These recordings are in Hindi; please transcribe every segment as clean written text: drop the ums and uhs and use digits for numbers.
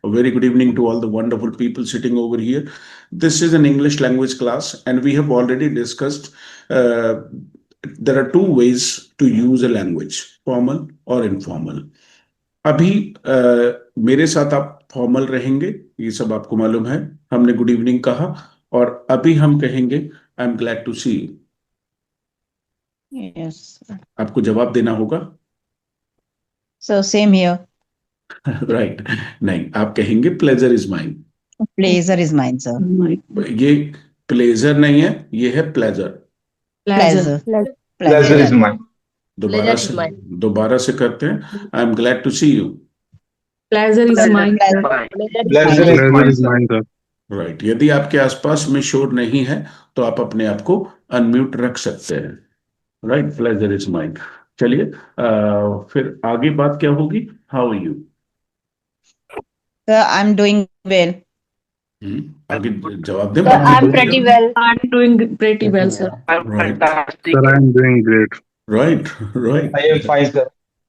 A very good evening to all the wonderful people sitting over here. This is an English language class, and we have already discussed uh, there are two ways to use a language, formal or informal. अभी मेरे साथ आप फॉर्मल रहेंगे, ये सब आपको मालूम है। हमने गुड इवनिंग कहा, और अभी हम कहेंगे I am glad to see you. Yes. आपको जवाब देना होगा। So same here. राइट नहीं, आप कहेंगे pleasure is mine. Pleasure is mine, sir. ये प्लेजर नहीं है, ये है pleasure. Pleasure. Pleasure is mine. दोबारा Pleasure is से mine. दोबारा से करते हैं। I am glad to see you. Pleasure is mine. Pleasure is mine, sir. mine, sir. Right, यदि आपके आसपास में शोर नहीं है तो आप अपने आप को अनम्यूट रख सकते हैं। Right, pleasure is mine. चलिए, फिर आगे बात क्या होगी? How are you? Sir, I'm doing well. आगे जवाब दें। I'm pretty well. I'm doing pretty well, sir. I'm Right. fantastic. Sir, I am doing great. Right right I am fine, sir.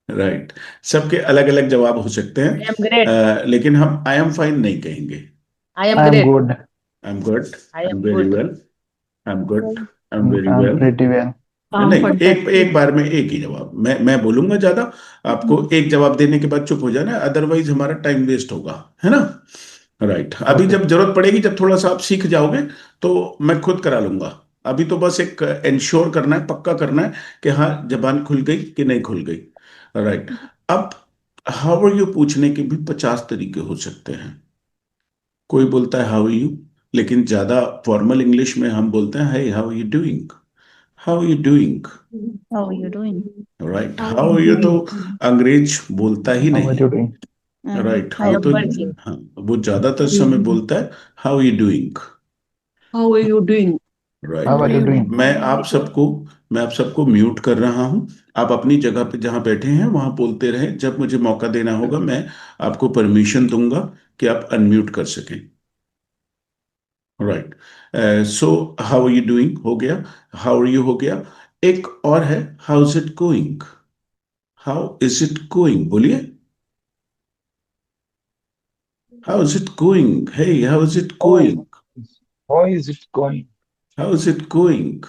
Right. सबके अलग अलग जवाब हो सकते I हैं, am great. लेकिन हम आई एम फाइन नहीं कहेंगे। I am great. good. I am good, I I am am very good. Well, I am good, I am very well. pretty well. नहीं, fantastic. एक बार में एक ही जवाब। मैं बोलूंगा ज्यादा, आपको एक जवाब देने के बाद चुप हो जाना, अदरवाइज हमारा टाइम वेस्ट होगा, है ना? राइट। अभी जब जरूरत पड़ेगी, जब थोड़ा सा आप सीख जाओगे तो मैं खुद करा लूंगा। अभी तो बस एक इंश्योर करना है, पक्का करना है कि हाँ जबान खुल गई कि नहीं खुल गई। राइट। अब हाउ आर यू पूछने के भी 50 तरीके हो सकते हैं। कोई बोलता है हाउ आर यू, लेकिन ज्यादा फॉर्मल इंग्लिश में हम बोलते हैं hey how are you doing, how are you doing. How are you doing? Right, how are you तो अंग्रेज बोलता ही नहीं। doing? राइट, How वो तो working. हाँ, वो ज्यादातर समय बोलता है how are you doing. How are you doing? Right. How are you doing? मैं आप सबको म्यूट कर रहा हूं। आप अपनी जगह पे जहां बैठे हैं वहां बोलते रहें। जब मुझे मौका देना होगा मैं आपको परमिशन दूंगा कि आप अनम्यूट कर सकें। Right. So how are you doing हो गया, हाउ आर यू हो गया। एक और है how is it going. How is it going, बोलिए। How is it going, hey how is it going, How is it going? How is it going,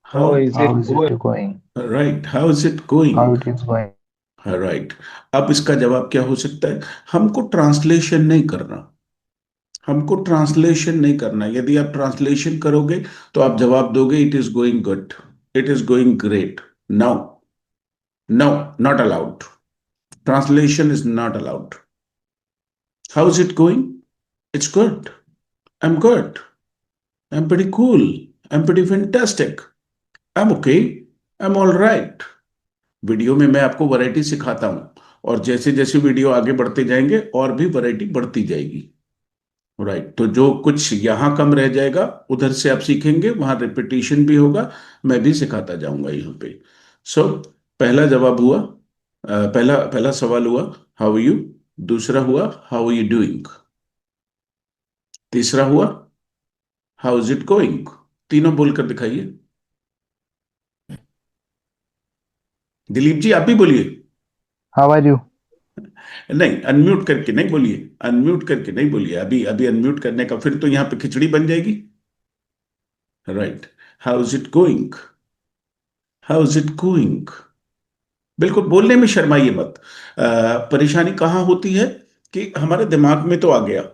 How is it going? Right, how is it going. How it is going? Right. अब इसका जवाब क्या हो सकता है? हमको ट्रांसलेशन नहीं करना, हमको ट्रांसलेशन नहीं करना। यदि आप ट्रांसलेशन करोगे तो आप जवाब दोगे it is going good, it is going great. No, no, not allowed. Translation is not allowed. How is it going? It's good, I am good, I am pretty cool, I am pretty fantastic, I am okay, I am all right. Video में मैं आपको वैरायटी सिखाता हूं, और जैसे जैसे वीडियो आगे बढ़ते जाएंगे और भी वैरायटी बढ़ती जाएगी। राइट। तो जो कुछ यहाँ कम रह जाएगा उधर से आप सीखेंगे, वहां रिपीटिशन भी होगा, मैं भी सिखाता जाऊंगा यहाँ पे। सो पहला जवाब हुआ, पहला पहला सवाल हुआ हाउ यू, दूसरा हुआ हाउ यू डूइंग, तीसरा हुआ हाउ इज इट गोइंग। तीनों बोलकर दिखाइए। दिलीप जी, आप भी बोलिए। How are you? नहीं, अनम्यूट करके नहीं बोलिए, अनम्यूट करके नहीं बोलिए। अभी अभी अनम्यूट करने का फिर तो यहाँ पे खिचड़ी बन जाएगी। Right. How is it going, how is it going. बिल्कुल बोलने में शर्माइए मत। परेशानी कहाँ होती है कि हमारे दिमाग में तो आ गया,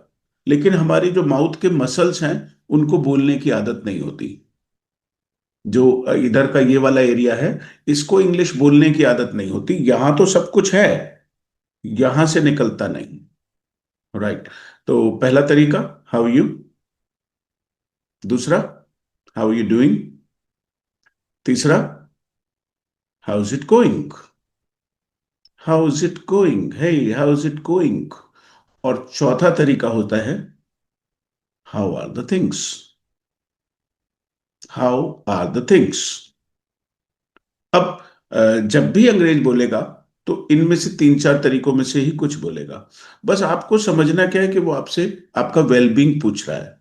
लेकिन हमारी जो माउथ के मसल्स हैं उनको बोलने की आदत नहीं होती। जो इधर का ये वाला एरिया है, इसको इंग्लिश बोलने की आदत नहीं होती। यहां तो सब कुछ है, यहां से निकलता नहीं। राइट। तो पहला तरीका हाउ यू, दूसरा हाउ यू डूइंग, तीसरा how is it going, how is it going, hey how is it going. और चौथा तरीका होता है how are the things, how are the things. अब जब भी अंग्रेज बोलेगा तो इनमें से तीन चार तरीकों में से ही कुछ बोलेगा। बस आपको समझना क्या है कि वो आपसे आपका वेलबींग पूछ रहा है,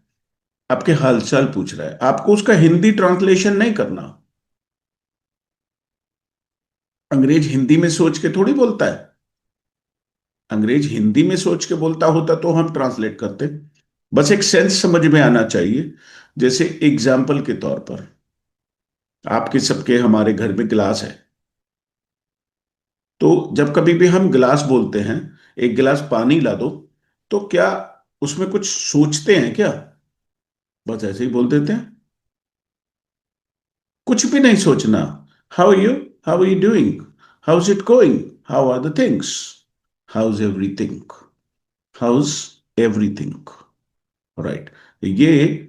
आपके हालचाल पूछ रहा है। आपको उसका हिंदी ट्रांसलेशन नहीं करना। अंग्रेज हिंदी में सोच के थोड़ी बोलता है। अंग्रेज हिंदी में सोच के बोलता होता तो हम ट्रांसलेट करते। बस एक सेंस समझ में आना चाहिए। जैसे एग्जाम्पल के तौर पर, आपके सबके हमारे घर में गिलास है, तो जब कभी भी हम गिलास बोलते हैं, एक गिलास पानी ला दो, तो क्या उसमें कुछ सोचते हैं क्या? बस ऐसे ही बोल देते हैं, कुछ भी नहीं सोचना। How you, how are you doing, how is it going, how are the things, how is everything, how is everything. Right. ये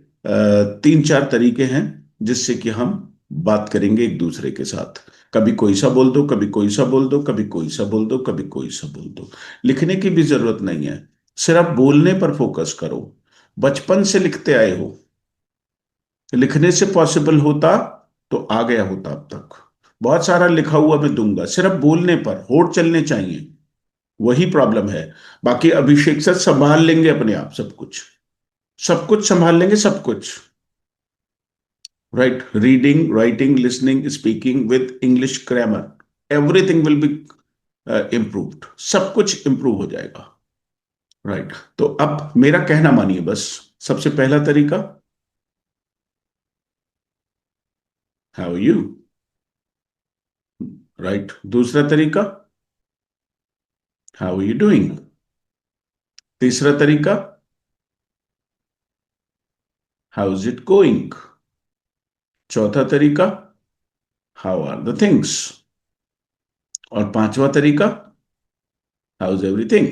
तीन चार तरीके हैं जिससे कि हम बात करेंगे एक दूसरे के साथ। कभी कोई सा बोल दो, कभी कोई सा बोल दो, कभी कोई सा बोल दो, कभी कोई सा बोल दो। लिखने की भी जरूरत नहीं है, सिर्फ बोलने पर फोकस करो। बचपन से लिखते आए हो, लिखने से पॉसिबल होता तो आ गया होता अब तक। बहुत सारा लिखा हुआ मैं दूंगा, सिर्फ बोलने पर होठ चलने चाहिए, वही प्रॉब्लम है। बाकी अभिषेक सर संभाल लेंगे अपने आप सब कुछ, सब कुछ संभाल लेंगे, सब कुछ। Right, reading, writing, listening, speaking with English grammar, everything will be improved, सब कुछ इंप्रूव हो जाएगा। राइट। तो अब मेरा कहना मानिए बस। सबसे पहला तरीका, हाउ यू। राइट। दूसरा तरीका, हाउ यू डूइंग। तीसरा तरीका, हाउ इज इट गोइंग। चौथा तरीका, हाउ आर द थिंग्स। और पांचवा तरीका, हाउ इज एवरीथिंग।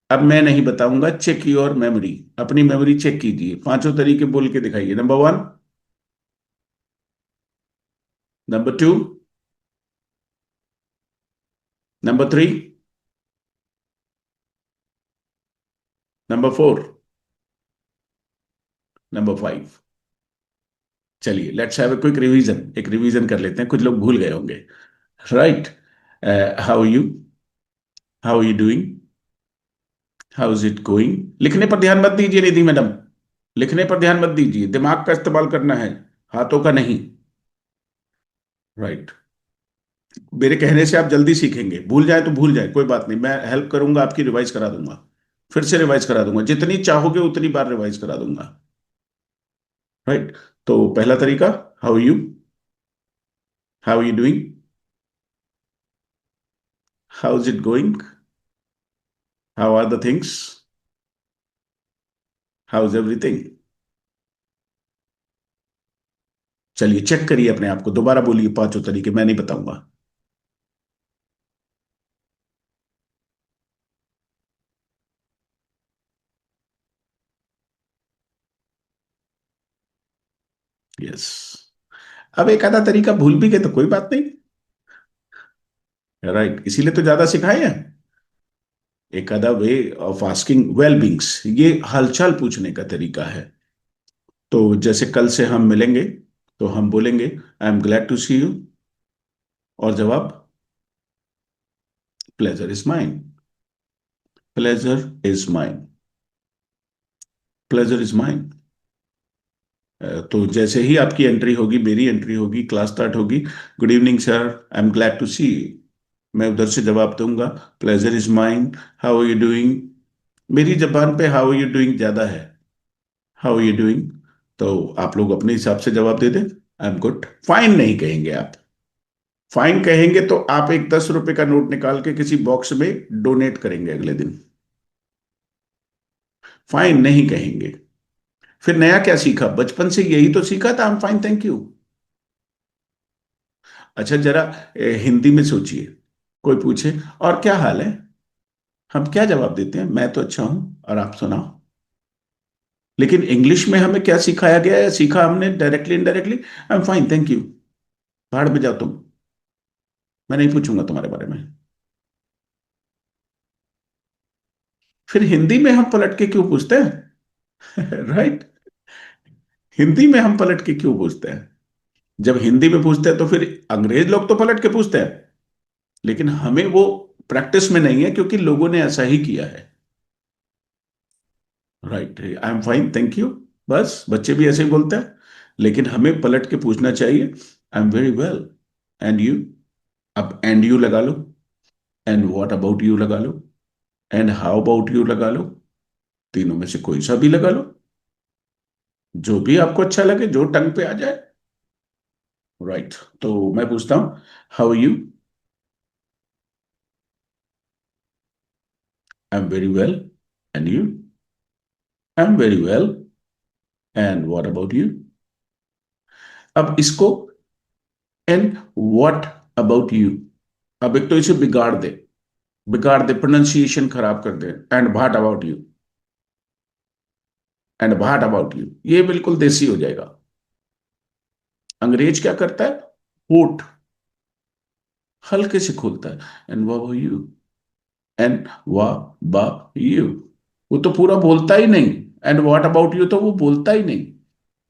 अब मैं नहीं बताऊंगा, चेक योर मेमोरी, अपनी मेमोरी चेक कीजिए, पांचों तरीके बोल के दिखाइए। Number one, number two, number three, number four, number five. चलिए let's have a quick revision, एक रिवीजन कर लेते हैं, कुछ लोग भूल गए होंगे। Right. How you, how you doing, how is it going. लिखने पर ध्यान मत दीजिए निधि मैडम, लिखने पर ध्यान मत दीजिए, दिमाग का इस्तेमाल करना है, हाथों का नहीं। राइट। मेरे कहने से आप जल्दी सीखेंगे, भूल जाए तो भूल जाए, कोई बात नहीं, मैं हेल्प करूंगा, आपकी रिवाइज करा दूंगा, फिर से रिवाइज करा दूंगा, जितनी चाहोगे उतनी बार रिवाइज करा दूंगा। राइट। तो पहला तरीका, how you, how you doing, how is it going, how are the things, how is everything. चलिए चेक करिए अपने आप को, दोबारा बोलिए पांचों तरीके, मैं नहीं बताऊंगा। यस। अब एक आधा तरीका भूल भी गए तो कोई बात नहीं। राइट, इसीलिए तो ज्यादा सिखाए हैं। एक आधा way of asking well beings, ये हालचाल पूछने का तरीका है। तो जैसे कल से हम मिलेंगे तो हम बोलेंगे I am glad to see you, और जवाब, pleasure is mine, pleasure is mine, pleasure is mine. तो जैसे ही आपकी एंट्री होगी, मेरी एंट्री होगी, क्लास स्टार्ट होगी, good evening sir, I am glad to see you, मैं उधर से जवाब दूंगा, pleasure is mine, how are you doing. मेरी जबान पे हाउ आर यू डूइंग ज्यादा है, हाउ आर यू डूइंग। तो आप लोग अपने हिसाब से जवाब दे दें, आई एम गुड। फाइन नहीं कहेंगे आप, फाइन कहेंगे तो आप एक 10 रुपए का नोट निकाल के किसी बॉक्स में डोनेट करेंगे अगले दिन। फाइन नहीं कहेंगे। फिर नया क्या सीखा, बचपन से यही तो सीखा था, I am fine thank you. अच्छा जरा हिंदी में सोचिए, कोई पूछे और क्या हाल है, हम क्या जवाब देते हैं, मैं तो अच्छा हूं और आप सुनाओ। लेकिन इंग्लिश में हमें क्या सिखाया गया है, सीखा हमने directly indirectly, I am fine thank you, भाड़ में जाओ तुम, मैं नहीं पूछूंगा तुम्हारे बारे में। फिर हिंदी में हम पलट के क्यों पूछते हैं? राइट। हिंदी में हम पलट के क्यों पूछते हैं? जब हिंदी में पूछते हैं तो फिर अंग्रेज लोग तो पलट के पूछते हैं, लेकिन हमें वो प्रैक्टिस में नहीं है क्योंकि लोगों ने ऐसा ही किया है। Right, I am fine thank you, बस बच्चे भी ऐसे ही बोलते हैं, लेकिन हमें पलट के पूछना चाहिए, I am very well, and you. अब एंड यू लगा लो, एंड व्हाट अबाउट यू लगा लो, एंड हाउ अबाउट यू लगा लो, तीनों में से कोई सा भी लगा लो, जो भी आपको अच्छा लगे, जो टंग पे आ जाए। राइट, तो मैं पूछता हूं, how you? I am very well. And you? I am very well. And what about you? अब इसको एंड व्हाट अबाउट यू, अब एक तो इसे बिगाड़ दे, प्रोनाउंसिएशन खराब कर दे, and what about you, and what about you, ये बिल्कुल देसी हो जाएगा। अंग्रेज क्या करता है? होठ हल्के से खोलता है, and what about you, and what about you, वो तो पूरा बोलता ही नहीं। एंड व्हाट अबाउट यू तो वो बोलता ही नहीं।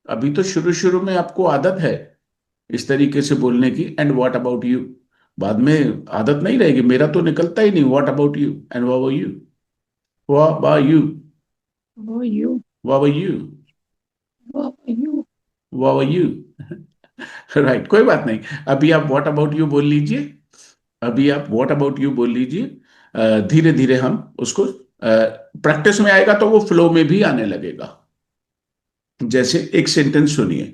अभी तो शुरू शुरू में आपको आदत है इस तरीके से बोलने की, एंड व्हाट अबाउट यू, बाद में आदत नहीं रहेगी। मेरा तो निकलता ही नहीं, what about you, and what about you, what about you, How are you? What about you, How are you? What about you. Right, कोई बात नहीं। अभी आप व्हाट अबाउट यू बोल लीजिए, अभी आप व्हाट अबाउट यू बोल लीजिए। धीरे धीरे हम उसको प्रैक्टिस में आएगा तो वो फ्लो में भी आने लगेगा। जैसे एक सेंटेंस सुनिए,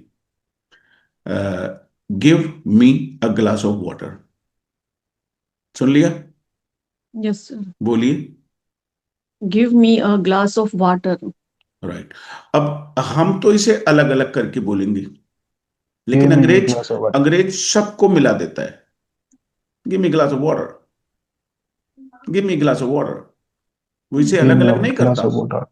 give me a glass of water. सुन लिया? Yes, sir. बोलिए। Give me a glass of water. Right, अब हम तो इसे अलग अलग करके बोलेंगे, लेकिन Give me a अंग्रेज glass of water. अंग्रेज सबको मिला देता है। Give me glass of water, give me glass of water, वो इसे Give अलग me अलग a नहीं glass करता। of water.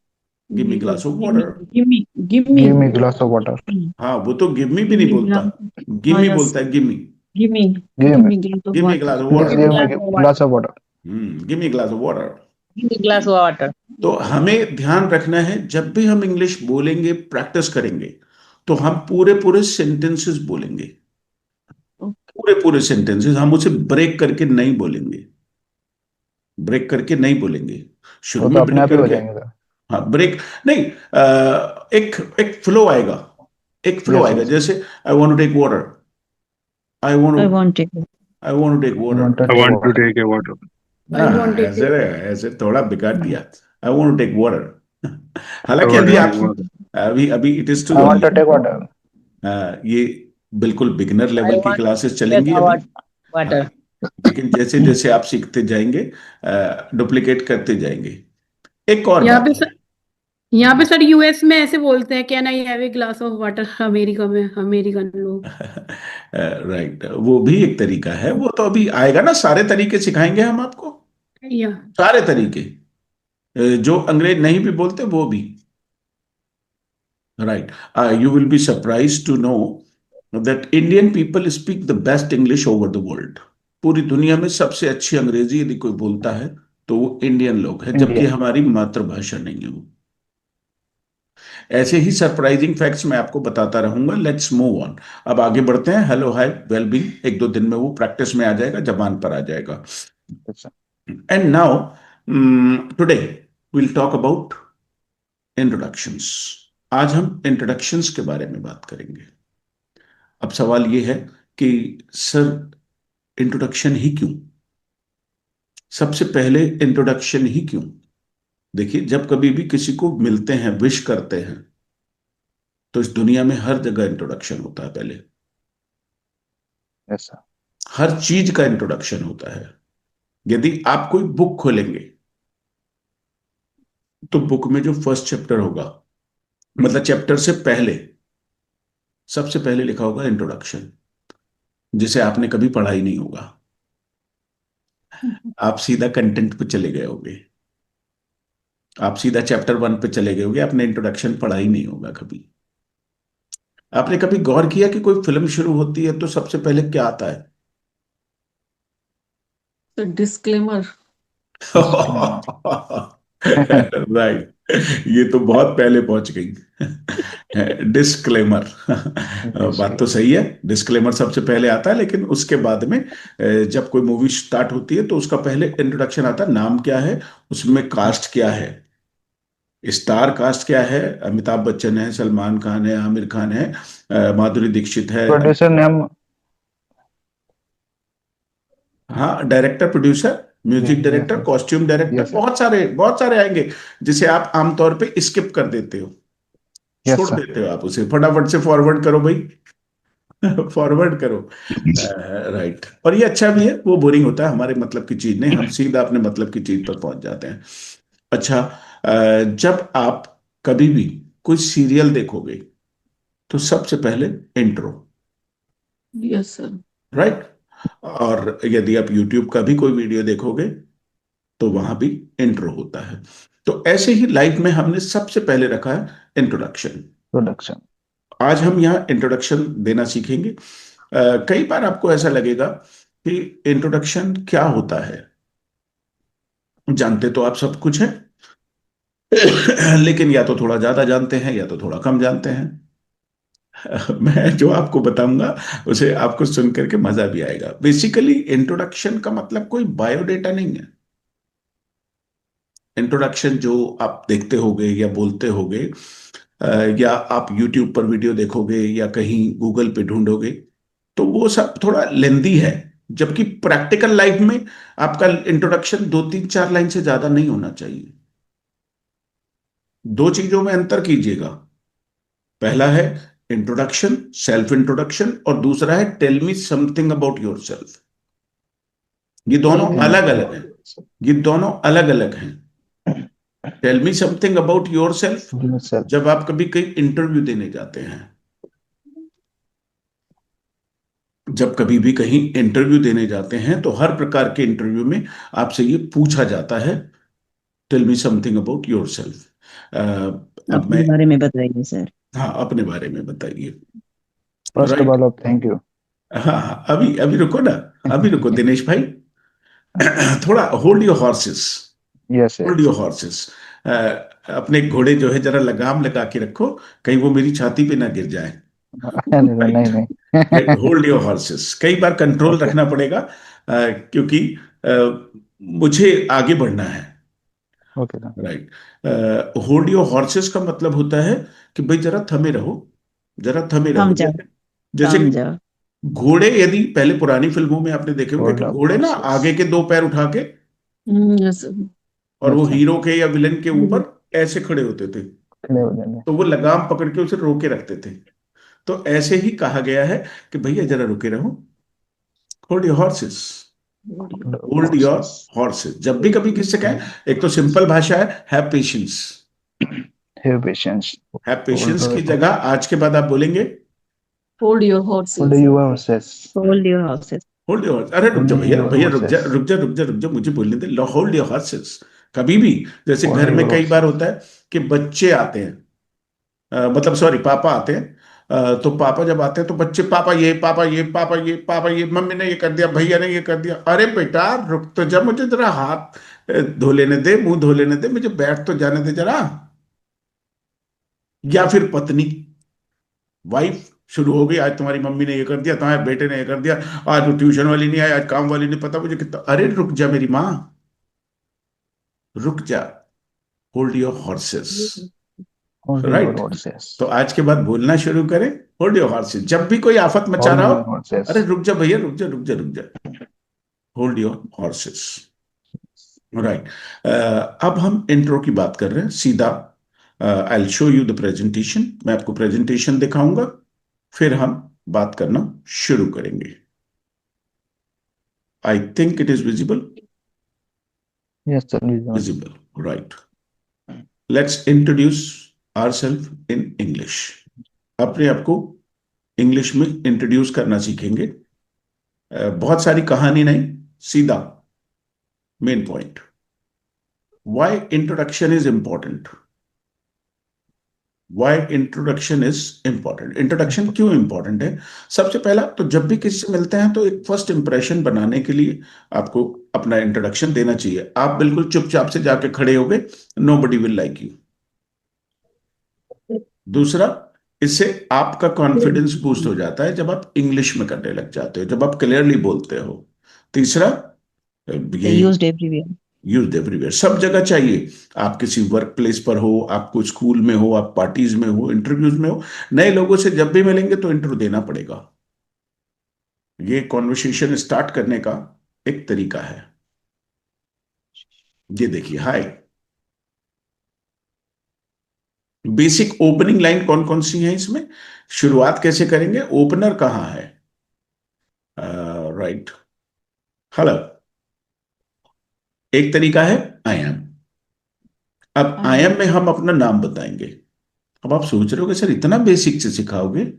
Give me glass of Give me, water. give me, give me. Give me a glass of water. हाँ, वो तो गिव मी भी Give नहीं me बोलता, glass. Give me yes. बोलता है, give me, Give me, Give give me. me glass of give me water. Glass of Please water. give me a glass of water. Give me glass of water. Give me glass of water. तो हमें ध्यान रखना है, जब भी हम इंग्लिश बोलेंगे, प्रैक्टिस करेंगे, तो हम पूरे पूरे सेंटेंसेस बोलेंगे, पूरे पूरे सेंटेंसेस। हम उसे ब्रेक करके नहीं बोलेंगे, ब्रेक करके नहीं बोलेंगे। शुरू वो तो में अपने ब्रेक आप ही हो करके, जाएंगे सर। हाँ ब्रेक नहीं, एक एक फ्लो आएगा, एक फ्लो Yes, आएगा। yes. जैसे I want to take water, I I want want it. I want to take You want water. to I take want to water. take a water. I want it. ऐसे ऐसे थोड़ा बिगाड़ दिया, I want to take water. I हालांकि want अभी to आप, take water. अभी अभी it is too I want early. to take water. ये बिल्कुल बिगिनर I लेवल की want क्लासेस to चलेंगी take a अभी। water. हाँ, लेकिन जैसे जैसे आप सीखते जाएंगे, डुप्लीकेट करते जाएंगे। एक और यहाँ बात पे है, सर यहाँ पे सर यूएस में ऐसे बोलते हैं, can I have a glass of water. America में अमेरिकन लोग। राइट, वो भी एक तरीका है। वो तो अभी आएगा ना, सारे तरीके सिखाएंगे हम आपको, या सारे तरीके, जो अंग्रेज नहीं भी बोलते वो भी। Right, you will be surprised to know that Indian people speak the best English over the world. पूरी दुनिया में सबसे अच्छी अंग्रेजी यदि कोई बोलता है तो वो इंडियन लोग हैं, जबकि Indian. हमारी मातृभाषा नहीं है वो। ऐसे ही सरप्राइजिंग फैक्ट्स मैं आपको बताता रहूंगा। लेट्स मूव ऑन, अब आगे बढ़ते हैं। हेलो हाय वेलबींग, एक दो दिन में वो प्रैक्टिस में आ जाएगा, जबान पर आ जाएगा। Yes, sir. And now today will talk about introductions. आज हम इंट्रोडक्शंस के बारे में बात करेंगे। अब सवाल ये है कि सर इंट्रोडक्शन ही क्यों, सबसे पहले इंट्रोडक्शन ही क्यों? देखिए, जब कभी भी किसी को मिलते हैं, विश करते हैं, तो इस दुनिया में हर जगह इंट्रोडक्शन होता है पहले। Yes, sir. हर चीज का इंट्रोडक्शन होता है। यदि आप कोई बुक खोलेंगे तो बुक में जो फर्स्ट चैप्टर होगा, मतलब चैप्टर से पहले सबसे पहले लिखा होगा इंट्रोडक्शन, जिसे आपने कभी पढ़ा ही नहीं होगा। आप सीधा कंटेंट पे चले गए होगे, आप सीधा चैप्टर 1 पे चले गए होगे, आपने इंट्रोडक्शन पढ़ा ही नहीं होगा कभी। आपने कभी गौर किया कि कोई फिल्म शुरू होती है तो सबसे पहले क्या आता है? The disclaimer. राइट, ये तो बहुत पहले पहुंच गई। डिस्क्लेमर। बात तो सही है, डिस्क्लेमर सबसे पहले आता है, लेकिन उसके बाद में जब कोई मूवी स्टार्ट होती है तो उसका पहले इंट्रोडक्शन आता है। नाम क्या है, उसमें कास्ट क्या है, स्टार कास्ट क्या है, अमिताभ बच्चन है, सलमान खान है, आमिर खान है, माधुरी दीक्षित है। Producer name. हाँ, director producer music Yes, director, yes. Costume director, Yes, sir. बहुत सारे आएंगे जिसे आप आमतौर पे स्किप कर देते हो, Yes, छोड़ sir. देते हो, आप उसे फटाफट से फॉरवर्ड करो भाई। फॉरवर्ड करो। राइट। और ये अच्छा भी है, वो बोरिंग होता है, हमारे मतलब की चीज नहीं, हम सीधा अपने मतलब की चीज पर पहुंच जाते हैं। अच्छा, जब आप कभी भी कोई सीरियल देखोगे तो सबसे पहले इंट्रो, Yes, sir. राइट। और यदि आप यूट्यूब का भी कोई वीडियो देखोगे तो वहां भी इंट्रो होता है। तो ऐसे ही लाइफ में हमने सबसे पहले रखा है इंट्रोडक्शन। Production. आज हम यहाँ इंट्रोडक्शन देना सीखेंगे। कई बार आपको ऐसा लगेगा कि इंट्रोडक्शन क्या होता है, जानते तो आप सब कुछ है, लेकिन या तो थोड़ा ज्यादा जानते हैं या तो थोड़ा कम जानते हैं। मैं जो आपको बताऊंगा उसे आपको सुन करके मजा भी आएगा। बेसिकली इंट्रोडक्शन का मतलब कोई बायोडेटा नहीं है। इंट्रोडक्शन जो आप देखते होगे या बोलते होगे, अ, या आप यूट्यूब पर वीडियो देखोगे या कहीं गूगल पे ढूंढोगे, तो वो सब थोड़ा लेंदी है। जबकि प्रैक्टिकल लाइफ में आपका इंट्रोडक्शन 2 3 4 लाइन से ज्यादा नहीं होना चाहिए। दो चीजों में अंतर कीजिएगा। पहला है इंट्रोडक्शन, सेल्फ इंट्रोडक्शन, और दूसरा है tell me something about yourself. ये दोनों Tell me अलग अलग about हैं। yourself. ये दोनों अलग अलग हैं। Tell me something about yourself Yourself. जब आप कभी कहीं इंटरव्यू देने जाते हैं, जब कभी भी कहीं इंटरव्यू देने जाते हैं तो हर प्रकार के इंटरव्यू में आपसे ये पूछा जाता है, tell me something about yourself. अब अपने मैं, बारे में बताइए सर। हाँ, अपने बारे में बताइए। First of right. all, thank you. हाँ हाँ, अभी अभी रुको ना, अभी रुको दिनेश भाई। थोड़ा hold your horses, Yes, hold yes. Your horses. अपने घोड़े जो है जरा लगाम लगा के रखो, कहीं वो मेरी छाती पे ना गिर जाए। नहीं राइट। नहीं. होल्ड योर हॉर्सेस, कई बार कंट्रोल Okay. रखना पड़ेगा, क्योंकि मुझे आगे बढ़ना है। Okay, sir. Right. Hold your horses का मतलब होता है कि भाई जरा थमे रहो, जरा थमे थम रहो। जाओ, जैसे जैसे थम जाओ। घोड़े, यदि पहले पुरानी फिल्मों में आपने देखे होंगे Hold कि up घोड़े ना आगे horses. के 2 पैर उठा के Yes, sir. और वो Yes, sir. हीरो के या विलन के ऊपर ऐसे खड़े होते थे, खड़े हो जाएंगे. तो वो लगाम पकड़ के उसे रोके रखते थे। तो ऐसे ही कहा गया है कि भैया जरा रुके रहो, hold your horses, Hold up hold your horses. Horses. जब भी कभी किससे कहें, एक तो सिंपल भाषा है, have patience. Have patience. Have patience की Hold जगह आज के बाद आप बोलेंगे Hold your horses. your horses. Hold your horses. Hold your. अरे रुक Hold जा भैया, your भैया रुक जा, horses. रुक जा, रुक जा, रुक जा, मुझे बोलने दे। Hold your horses. कभी भी, जैसे Hold घर में your कई बार horses. होता है कि बच्चे आते हैं, मतलब सॉरी पापा आते हैं, तो पापा जब आते हैं तो बच्चे, पापा ये, पापा ये, पापा ये, पापा ये, मम्मी ने ये कर दिया, भैया ने ये कर दिया। अरे बेटा रुक तो जा, मुझे जरा हाथ धो लेने दे, मुंह धो लेने दे, मुझे बैठ तो जाने दे जरा। या फिर पत्नी, वाइफ, शुरू हो गई, आज तुम्हारी मम्मी ने ये कर दिया, तुम्हारे बेटे ने ये कर दिया, आज वो ट्यूशन वाली नहीं आई, आज काम वाली नहीं, पता मुझे कितना। अरे रुक जा मेरी माँ, रुक जा, hold your horses. Hold your right. horses. तो आज के बाद बोलना शुरू करें, होल्ड योर हॉर्सेस। जब भी कोई आफत मचा Hold रहा हो, your horses. अरे रुक जा भैया, रुक जा, रुक जा, रुक जा, होल्ड योर हॉर्सेस। राइट। अब हम इंट्रो की बात कर रहे हैं सीधा। I will show you the presentation, मैं आपको प्रेजेंटेशन दिखाऊंगा, फिर हम बात करना शुरू करेंगे। I think it is visible. Yes, sir. Visual. Visible, right. Let's introduce ourselves in English. अपने आप को इंग्लिश में इंट्रोड्यूस करना सीखेंगे। बहुत सारी कहानी नहीं, सीधा main point. Why introduction is important, why introduction is important. Introduction क्यों इंपॉर्टेंट है? सबसे पहला तो जब भी किसी से मिलते हैं तो एक फर्स्ट इंप्रेशन बनाने के लिए आपको अपना इंट्रोडक्शन देना चाहिए। आप बिल्कुल चुपचाप से जाके खड़े हो गए, नोबडी विल लाइक यू। दूसरा, इससे आपका कॉन्फिडेंस बूस्ट हो जाता है जब आप इंग्लिश में करने लग जाते हो, जब आप क्लियरली बोलते हो। तीसरा, ये यूज्ड एवरीवेयर। यूज एवरीवेयर, सब जगह चाहिए। आप किसी वर्क प्लेस पर हो, आपको स्कूल में हो, आप पार्टीज में हो, इंटरव्यूज में हो, नए लोगों से जब भी मिलेंगे तो इंट्रो देना पड़ेगा। ये कॉन्वर्सेशन स्टार्ट करने का एक तरीका है। ये देखिए, हाय। बेसिक ओपनिंग लाइन कौन कौन सी है इसमें? शुरुआत कैसे करेंगे? ओपनर कहाँ है? Right, hello. एक तरीका है आई एम। अब आई एम में हम अपना नाम बताएंगे। अब आप सोच रहे हो कि सर इतना बेसिक से सिखाओगे?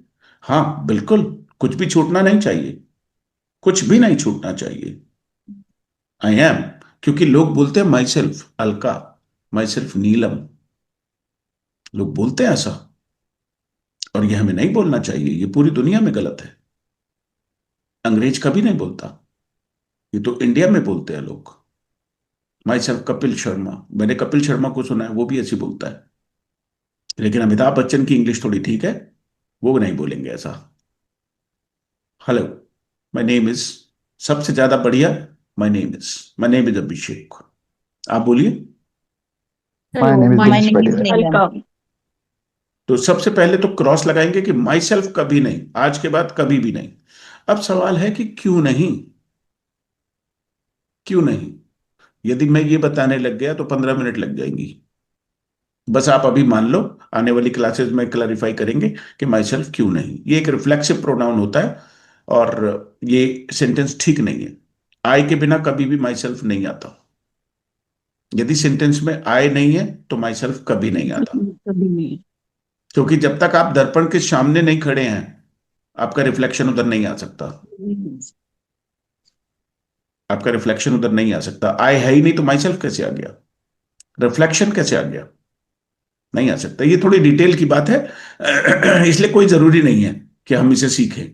हाँ बिल्कुल, कुछ भी छूटना नहीं चाहिए, कुछ भी नहीं छूटना चाहिए। आई एम, क्योंकि लोग बोलते हैं myself Alka, myself Neelam, लोग बोलते हैं ऐसा, और ये हमें नहीं बोलना चाहिए, ये पूरी दुनिया में गलत है। अंग्रेज कभी नहीं बोलता, ये तो इंडिया में बोलते हैं लोग। माई सेल्फ कपिल शर्मा, मैंने कपिल शर्मा को सुना है, वो भी ऐसी बोलता है। लेकिन अमिताभ बच्चन की इंग्लिश थोड़ी ठीक है, वो नहीं बोलेंगे ऐसा। हेलो, माय नेम इज, सबसे ज्यादा बढ़िया, माय नेम इज अभिषेक। आप बोलिए। My Hello, name is my Dinesh name is Patidar. Alka. तो सबसे पहले तो क्रॉस लगाएंगे कि माई सेल्फ कभी नहीं, आज के बाद कभी भी नहीं। अब सवाल है कि क्यों नहीं? क्यों नहीं? यदि मैं ये बताने लग गया तो 15 मिनट लग जाएंगी। बस आप अभी मान लो, आने वाली क्लासेस में क्लैरिफाई करेंगे कि माई सेल्फ क्यों नहीं। ये एक रिफ्लेक्सिव प्रोनाउन होता है, और ये सेंटेंस ठीक नहीं है। आई के बिना कभी भी माई सेल्फ नहीं आता। यदि सेंटेंस में आई नहीं है तो माई सेल्फ कभी नहीं आता, कभी नहीं। क्योंकि जब तक आप दर्पण के सामने नहीं खड़े हैं, आपका रिफ्लेक्शन उधर नहीं आ सकता। आपका रिफ्लेक्शन उधर नहीं आ सकता। आई है ही नहीं तो माई सेल्फ कैसे आ गया? रिफ्लेक्शन कैसे आ गया? नहीं आ सकता। ये थोड़ी डिटेल की बात है, इसलिए कोई जरूरी नहीं है कि हम इसे सीखें।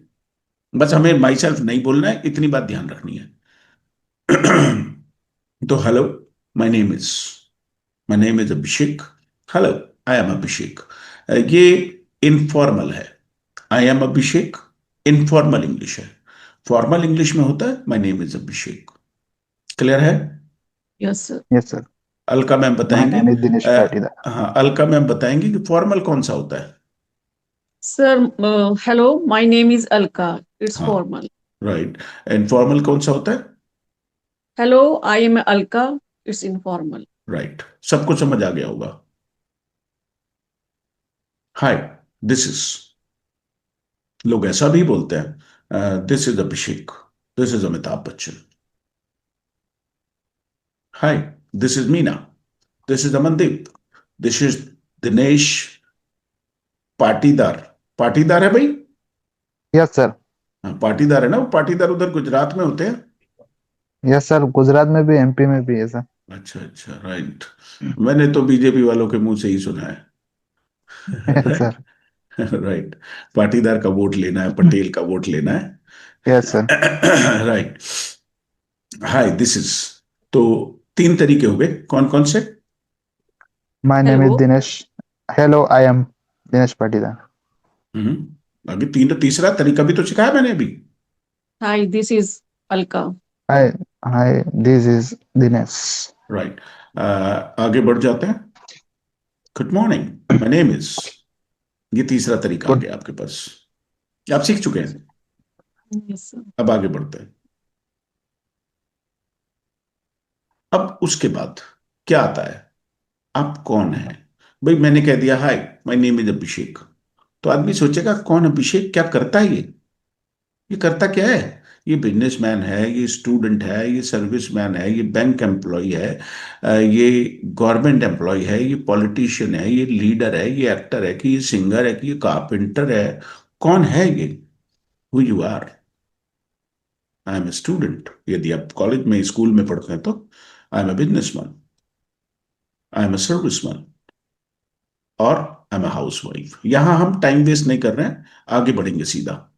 बस हमें माई सेल्फ नहीं बोलना है, इतनी बात ध्यान रखनी है। तो hello, my name is, my name is Abhishek. Hello, I am Abhishek. ये इनफॉर्मल है। I am Abhishek informal English है। फॉर्मल इंग्लिश में होता है my name is Abhishek. Clear है? Yes, sir. Yes, sir. Alka ma'am My बताएंगी। name is Dinesh Patidar. हाँ, अलका मैम बताएंगी कि फॉर्मल कौन सा होता है। Sir, hello, my name is Alka. It's हाँ, formal. राइट। इनफॉर्मल कौन सा होता है? Hello, I am Alka. It's informal. Right, सबको समझ आ गया होगा। हाय, दिस इज, लोग ऐसा भी बोलते हैं, this is Abhishek, this is Amitabh Bachchan. Hi, this is Meena, this is Amandeep, this is Dinesh Patidar. Patidar है भाई? Yes, sir. हाँ, पाटीदार है ना। वो पाटीदार उधर गुजरात में होते हैं। Yes, sir. गुजरात में भी MP में भी है सर। अच्छा अच्छा, राइट। मैंने तो बीजेपी वालों के मुंह से ही सुना है। Yes, sir. राइट, पाटीदार का वोट लेना है, पटेल का वोट लेना Yes, sir. है। राइट। हाय, दिस इज, तो 3 तरीके हो गए, कौन कौन से? My name is Hello. Dinesh. Hello, I am Dinesh Patidar. आगे तीसरा तरीका भी तो सिखाया मैंने अभी। Hi, this is Alka. Hi, this is Dinesh. Right, आगे बढ़ जाते हैं। Good morning, my name is, ये तीसरा तरीका आ Good. गया आपके पास, आप सीख चुके हैं। Yes, sir. अब आगे बढ़ते हैं। अब उसके बाद क्या आता है? आप कौन है? भाई मैंने कह दिया हाय, माय नेम इज अभिषेक, तो आदमी सोचेगा कौन अभिषेक, क्या करता है ये करता क्या है? ये बिजनेसमैन है, ये स्टूडेंट है, ये सर्विसमैन है, ये बैंक एम्प्लॉय है, ये गवर्नमेंट एम्प्लॉय है, ये पॉलिटिशियन है, ये लीडर है, ये एक्टर है, कि ये सिंगर है, कि ये कारपेंटर है? कौन है ये? Who you are? I am a student, यदि आप कॉलेज में स्कूल में पढ़ते हैं तो I am a businessman, I am a serviceman, और I am a housewife. यहां हम टाइम वेस्ट नहीं कर रहे हैं, आगे बढ़ेंगे सीधा।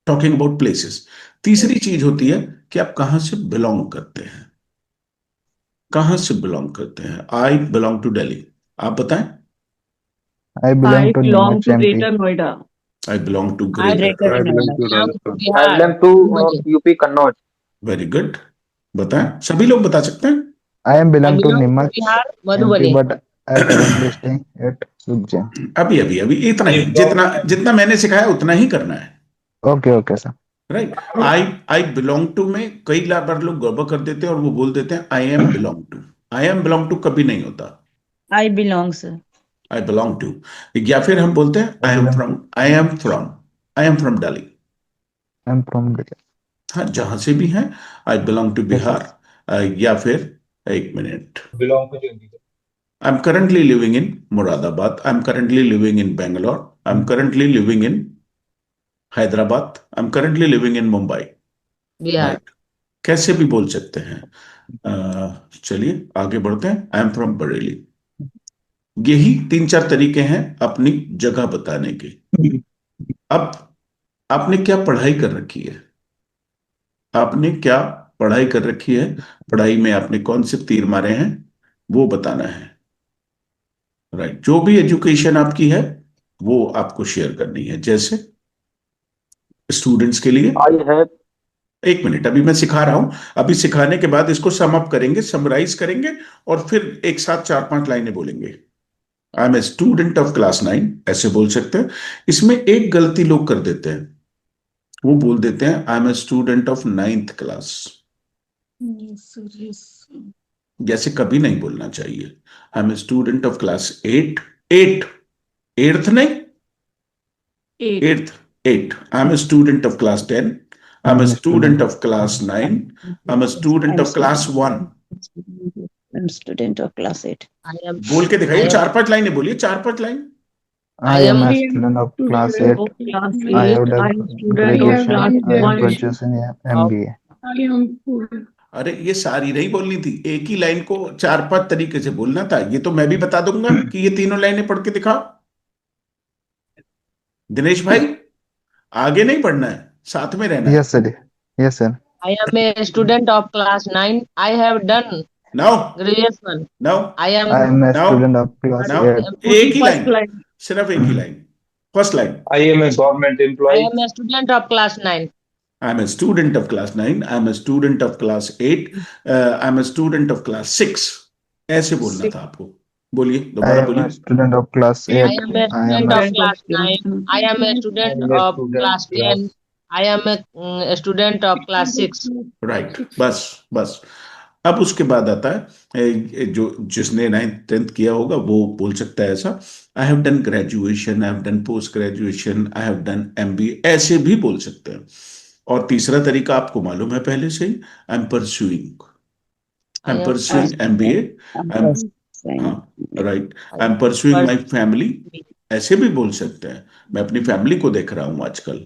Talking about places. तीसरी चीज होती है कि आप कहां से बिलोंग करते हैं। कहां से बिलोंग करते हैं? आई बिलोंग टू दिल्ली, आप बताएं। I belong I to belong Neemuch to MP. Greater Noida. I belong to I greater. greater I belong to Noida. Rajasthan. I belong to UP Kannauj. Very good, बताएं, सभी लोग बता सकते हैं। I am I belong to belong to Neemuch Bihar, MP, Madhubani. but I currently staying at Ujjain. अभी अभी अभी इतना ही, जितना जितना मैंने सिखाया उतना ही करना है। Okay, okay, sir. Right. I belong to में कई बार लोग गड़बड़ कर देते हैं और वो बोल देते हैं I am belong to. I am belong to कभी नहीं होता, I belong, sir. I belong to. या फिर हम बोलते हैं I belong to. I am from Delhi. I'm from Delhi. हाँ, जहां से भी हैं। I belong to Yes, Bihar. या फिर एक minute, belong to Chandigarh. I am currently living in Moradabad, I am currently living in Bangalore, I am currently living in Hyderabad, I am currently living in Mumbai. Bihar. Right, कैसे भी बोल सकते हैं। चलिए आगे बढ़ते हैं। I am from Bareilly. यही तीन चार तरीके हैं अपनी जगह बताने के। अब आपने क्या पढ़ाई कर रखी है, आपने क्या पढ़ाई कर रखी है, पढ़ाई में आपने कौन से तीर मारे हैं वो बताना है। राइट, जो भी एजुकेशन आपकी है वो आपको शेयर करनी है। जैसे स्टूडेंट्स के लिए, I have एक मिनट, अभी मैं सिखा रहा हूं। अभी सिखाने के बाद इसको सम अप करेंगे, समराइज करेंगे और फिर एक साथ 4-5 लाइनें बोलेंगे। I am a student of class 9, ऐसे बोल सकते हैं। इसमें एक गलती लोग कर देते हैं, वो बोल देते हैं I am a student of 9th class. Yes, sir. Yes. जैसे कभी नहीं बोलना चाहिए। I am a student of class 8, 8, 8th नहीं, 8. 8th, 8। I am a student of class 10, I am a student of class 9, I am a student of class 1। I'm student of class 8. I am. बोल के दिखाइए, I am- 4-5 लाइनें बोलिए, 4-5 line. I am a I am student of class student 8. Class I 8. have done I am student of graduation. class I am 1. purchasing MBA. I am student. अरे ये सारी नहीं बोलनी थी, एक ही लाइन को 4-5 तरीके से बोलना था। ये तो मैं भी बता दूंगा कि ये तीनों लाइनें पढ़ के दिखाओ। दिनेश भाई, आगे नहीं पढ़ना है, साथ में रहना है। Yes, sir. Yes, sir. I am a student of class 9. I have done now graduation. Now I am I am a Now- student of class now 8. एक ही First लाइन, line. सिर्फ एक ही line, first line. I am a government I employee. am a student of class 9. I am a student of class 9, I am a student of class 8, I am a student of class 6। ऐसे बोलना था आपको। बोलिए, I दोबारा am a बोलिए। student of class I 8. am a I am student a of class 9. I am a student I am a of student class 10. I am a student of class 6. Right, बस बस। अब उसके बाद आता है जो जिसने 9th 10th किया होगा वो बोल सकता है ऐसा, आई have done graduation, I have done post graduation, I have done MBA, ऐसे भी बोल सकते हैं। और तीसरा तरीका आपको मालूम है पहले से ही, I am pursuing, I am pursuing MBA, हाँ right, I am pursuing my family, ऐसे भी बोल सकते हैं। मैं अपनी फैमिली को देख रहा हूं आजकल,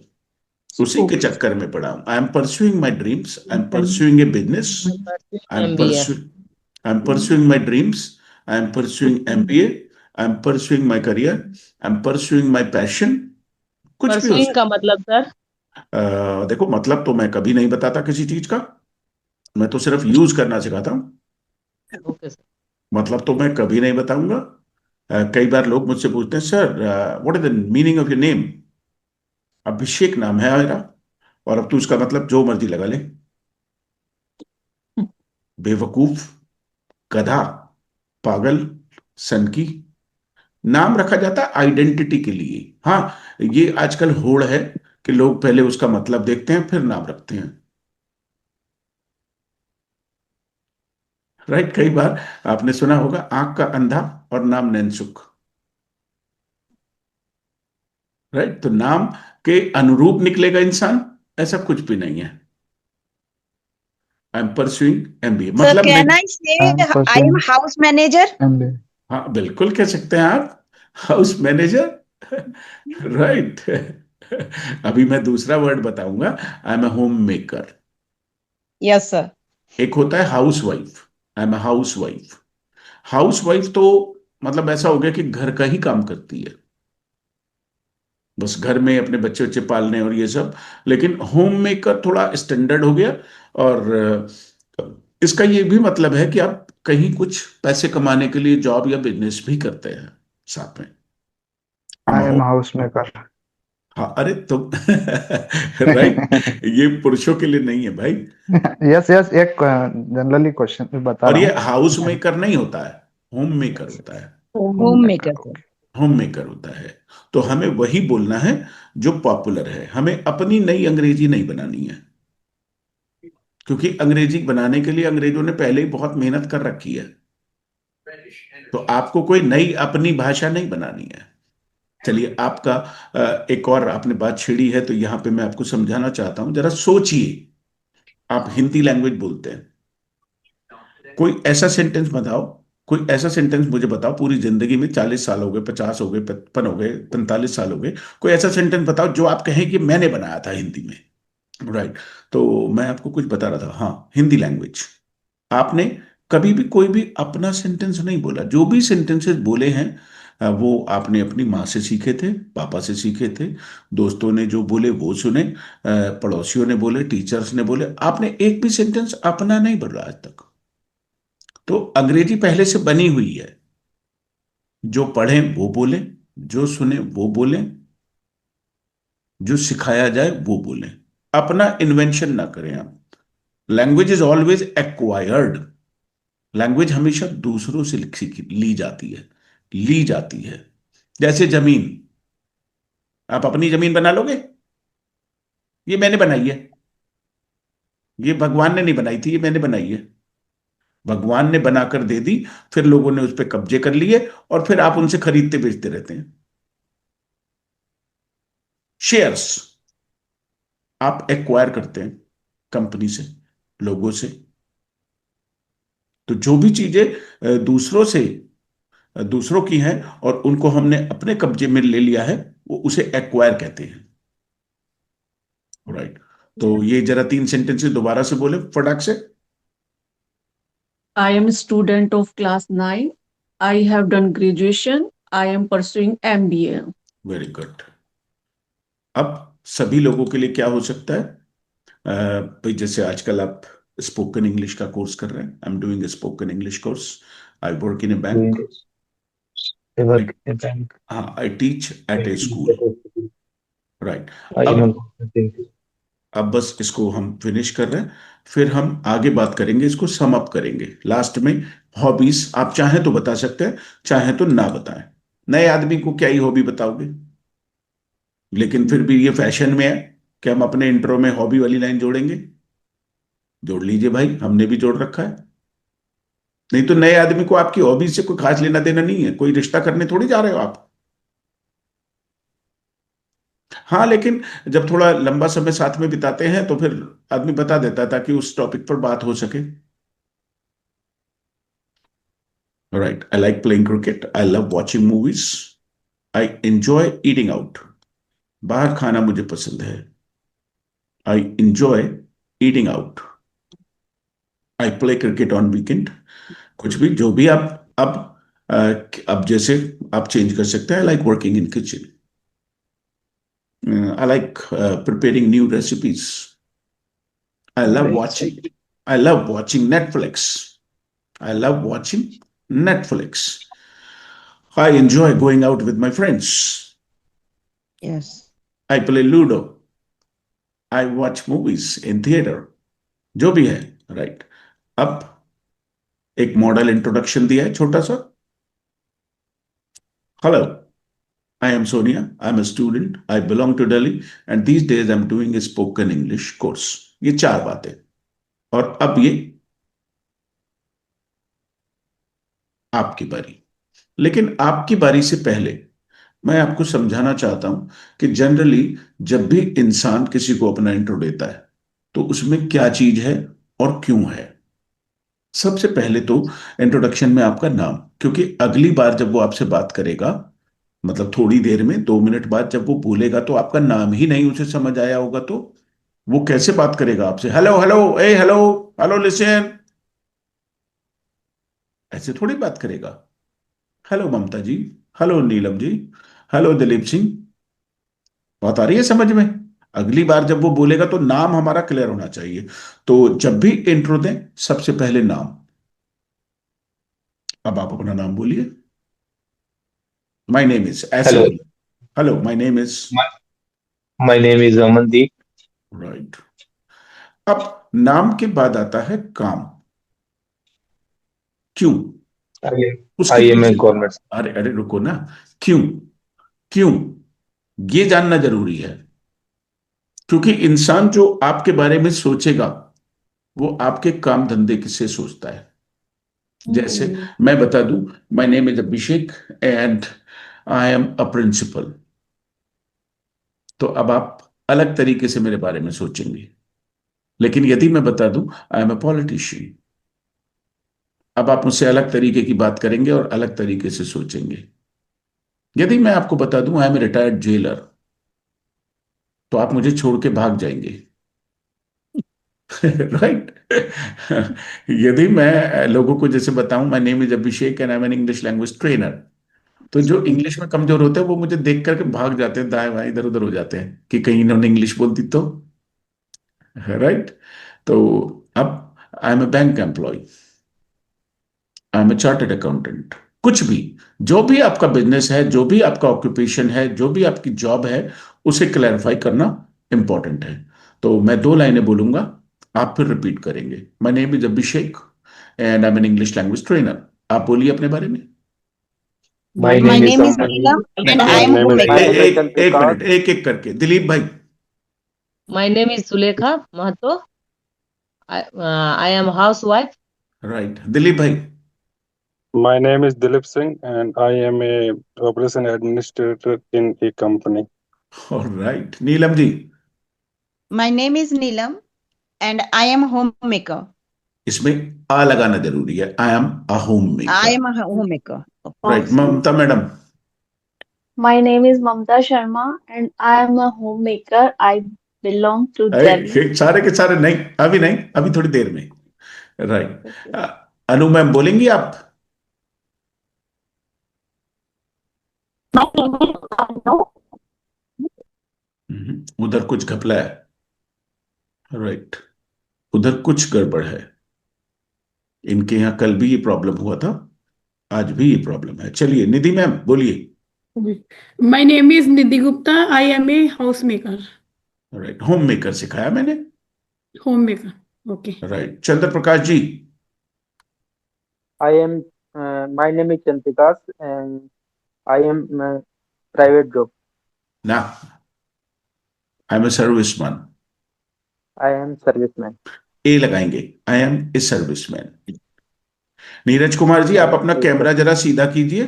उसी के चक्कर में पड़ा हूं। आई am pursuing my dreams, I am pursuing A business, I am pursuing my dreams, I am pursuing MBA, I am pursuing my career, I am pursuing my passion. कुछ भी हो Pursuing सकता का मतलब सर? देखो, मतलब तो मैं कभी नहीं बताता किसी चीज का, मैं तो सिर्फ यूज करना सिखाता हूँ। Okay sir. मतलब तो मैं कभी नहीं बताऊंगा। कई बार लोग मुझसे पूछते हैं, sir what is the meaning of your name. Abhishek नाम है मेरा, और अब तू उसका मतलब जो मर्जी लगा ले। बेवकूफ, गधा, पागल, सनकी, नाम रखा जाता है आइडेंटिटी के लिए। हाँ, ये आजकल होड़ है कि लोग पहले उसका मतलब देखते हैं फिर नाम रखते हैं। राइट, कई बार आपने सुना होगा, आंख का अंधा और नाम नैनसुख। राइट, तो नाम के अनुरूप निकलेगा इंसान, ऐसा कुछ भी नहीं है। I am pursuing MBA, Sir, मतलब can नहीं। I say I am I am pursuing house manager? MBA. हाँ, बिल्कुल कह सकते हैं आप, हाउस मैनेजर। राइट। अभी मैं दूसरा वर्ड बताऊंगा, I am a homemaker. Yes, sir. एक होता है housewife, I am a housewife. Housewife तो मतलब ऐसा हो गया कि घर का ही काम करती है, बस घर में अपने बच्चे बच्चे पालने और ये सब। लेकिन होम मेकर थोड़ा स्टैंडर्ड हो गया, और इसका ये भी मतलब है कि आप कहीं कुछ पैसे कमाने के लिए जॉब या बिजनेस भी करते हैं साथ में। I am a housemaker. हाँ, अरे तो राइट, ये पुरुषों के लिए नहीं है भाई। Yes, yes. एक जनरली क्वेश्चन बता और रहा ये हूँ। हाउस मेकर नहीं होता है, होम मेकर होता है। Homemaker, sir. होम मेकर होता है। तो हमें वही बोलना है जो पॉपुलर है, हमें अपनी नई अंग्रेजी नहीं बनानी है, क्योंकि अंग्रेजी बनाने के लिए अंग्रेजों ने पहले ही बहुत मेहनत कर रखी है। तो आपको कोई नई अपनी भाषा नहीं बनानी है। चलिए, आपका एक और आपने बात छेड़ी है, तो यहां पे मैं आपको समझाना चाहता हूं, जरा सोचिए। आप हिंदी लैंग्वेज बोलते हैं, कोई ऐसा सेंटेंस बताओ, कोई ऐसा सेंटेंस मुझे बताओ, पूरी जिंदगी में 40 साल हो गए, 50 हो गए, 55 हो गए, 45 साल हो गए, कोई ऐसा सेंटेंस बताओ जो आप कहें कि मैंने बनाया था हिंदी में। राइट। तो मैं आपको कुछ बता रहा था, हाँ, हिंदी लैंग्वेज। आपने कभी भी कोई भी अपना सेंटेंस नहीं बोला। जो भी सेंटेंसेस बोले हैं वो आपने अपनी माँ से सीखे थे, पापा से सीखे थे, दोस्तों ने जो बोले वो सुने, पड़ोसियों ने बोले, टीचर्स ने बोले। आपने एक भी सेंटेंस अपना नहीं बोला आज तक। तो अंग्रेजी पहले से बनी हुई है, जो पढ़ें वो बोले, जो सुने वो बोले, जो सिखाया जाए वो बोले। अपना इन्वेंशन ना करें आप। Language is always acquired. Language हमेशा दूसरों से ली जाती है, ली जाती है। जैसे जमीन, आप अपनी जमीन बना लोगे? ये मैंने बनाई है, ये भगवान ने नहीं बनाई थी, ये मैंने बनाई है। भगवान ने बनाकर दे दी, फिर लोगों ने उस पर कब्जे कर लिए, और फिर आप उनसे खरीदते बेचते रहते हैं। शेयर्स आप एक्वायर करते हैं कंपनी से, लोगों से। तो जो भी चीजें दूसरों से, दूसरों की हैं और उनको हमने अपने कब्जे में ले लिया है, वो उसे एक्वायर कहते हैं। राइट। तो ये जरा 3 सेंटेंसेस दोबारा से बोले फटाक से। I am a student of class 9. I have done graduation. I am pursuing MBA. Very good. अब सभी लोगों के लिए क्या हो सकता है? भाई, जैसे आजकल आप स्पोकन इंग्लिश का कोर्स कर रहे हैं, I am doing spoken English course, I work in A bank, I work in a bank. हाँ, I teach at A school. Right. I अब know. अब बस इसको हम फिनिश कर रहे हैं, फिर हम आगे बात करेंगे, इसको सम अप करेंगे लास्ट में। हॉबीज आप चाहें तो बता सकते हैं, चाहें तो ना बताएं। नए आदमी को क्या ही हॉबी बताओगे? लेकिन फिर भी ये फैशन में है कि हम अपने इंट्रो में हॉबी वाली लाइन जोड़ेंगे। जोड़ लीजिए भाई, हमने भी जोड़ रखा है। नहीं तो नए आदमी को आपकी हॉबी से कोई खास लेना देना नहीं है, कोई रिश्ता करने थोड़ी जा रहे हो आप। हाँ, लेकिन जब थोड़ा लंबा समय साथ में बिताते हैं तो फिर आदमी बता देता है, ताकि उस टॉपिक पर बात हो सके। Right. I like playing cricket, I love watching movies, I enjoy eating out. बाहर खाना मुझे पसंद है। I enjoy eating out. I play cricket on weekend. कुछ भी, जो भी आप अब जैसे आप चेंज कर सकते हैं। I like working in kitchen. I like preparing new recipes. I love watching. I love watching Netflix. I love watching Netflix. I enjoy going out with my friends. Yes. I play Ludo. I watch movies in theater. जो भी है, राइट। अब एक मॉडल इंट्रोडक्शन दिया है छोटा सा। Hello, I am Sonia. I'm a student. I belong to Delhi, and these days I'm doing a spoken English course. ये 4 बातें। और अब ये आपकी बारी। लेकिन आपकी बारी से पहले मैं आपको समझाना चाहता हूं कि जनरली जब भी इंसान किसी को अपना इंट्रो देता है तो उसमें क्या चीज है और क्यों है। सबसे पहले तो इंट्रोडक्शन में आपका नाम, क्योंकि अगली बार जब वो आपसे बात करेगा, मतलब थोड़ी देर में 2 मिनट बाद जब वो बोलेगा, तो आपका नाम ही नहीं उसे समझ आया होगा, तो वो कैसे बात करेगा आपसे? हेलो हेलो, ए हेलो, हेलो लिसन, ऐसे थोड़ी बात करेगा। हेलो ममता जी, हेलो नीलम जी, हेलो दिलीप सिंह। बात आ रही है समझ में? अगली बार जब वो बोलेगा तो नाम हमारा क्लियर होना चाहिए। तो जब भी इंट्रो दें, सबसे पहले नाम। अब आप अपना नाम बोलिए। माय नेम इज, ऐसे Hello. बोलिए। Hello, my name is. My name is Amandeep. Right. अब नाम के बाद आता है काम। क्यों? उसके I am a पीछे government. अरे अरे रुको ना, क्यों? क्यों? ये जानना जरूरी है, क्योंकि इंसान जो आपके बारे में सोचेगा वो आपके काम धंधे किससे सोचता है। जैसे मैं बता दूं, my name is Abhishek and I am a principal, तो अब आप अलग तरीके से मेरे बारे में सोचेंगे। लेकिन यदि मैं बता दूं आई एम अ पॉलिटिशियन, अब आप मुझसे अलग तरीके की बात करेंगे और अलग तरीके से सोचेंगे। यदि मैं आपको बता दूं I am a retired jailer, तो आप मुझे छोड़ के भाग जाएंगे। राइट। यदि मैं लोगों को जैसे बताऊं my name is Abhishek and I M N English language trainer, तो जो इंग्लिश में कमजोर होते हैं वो मुझे देख करके भाग जाते हैं, दाएं बाएं इधर उधर हो जाते हैं कि कहीं इन्होंने इंग्लिश बोल दी तो। राइट। तो अब I am a bank employee, I am a chartered accountant, कुछ भी, जो भी आपका बिजनेस है, जो भी आपका ऑक्यूपेशन है, जो भी आपकी जॉब है, उसे क्लैरिफाई करना इंपॉर्टेंट है। तो मैं 2 लाइनें बोलूंगा, आप फिर रिपीट करेंगे। My name is Abhishek and I M N English language trainer. आप बोलिए अपने बारे में। My My name is name is Aman. Neelam and नहीं, I am homemaker. एक मिनट, एक एक करके। दिलीप भाई। My name is Sulekha Mahato. I am housewife. Right, Dilip भाई। My name is Dilip Singh and I am a operation administrator in a company. Right, Neelam ji. My name is Neelam and I am homemaker. इसमें आ लगाना जरूरी है, I am a home I maker. am a homemaker. Right, Mamta madam. My name is Mamta Sharma and I am a homemaker. I belong to Delhi. सारे के सारे नहीं, अभी नहीं, अभी थोड़ी देर में। राइट। अनु मैम बोलेंगी आप? My name is Anu. उधर कुछ घपला है। राइट, उधर कुछ गड़बड़ है। इनके यहाँ कल भी ये प्रॉब्लम हुआ था, आज भी ये प्रॉब्लम है। चलिए निधि मैम बोलिए। My name is Nidhi Gupta. I am a housemaker, right, homemaker सिखाया मैंने। homemaker. Okay. Right, Chandra Prakash ji. My name is Chantikas and I am private job. ना, I am a serviceman. I am serviceman. A लगाएंगे, I am a serviceman. Neeraj Kumar ji, आप अपना कैमरा जरा सीधा कीजिए,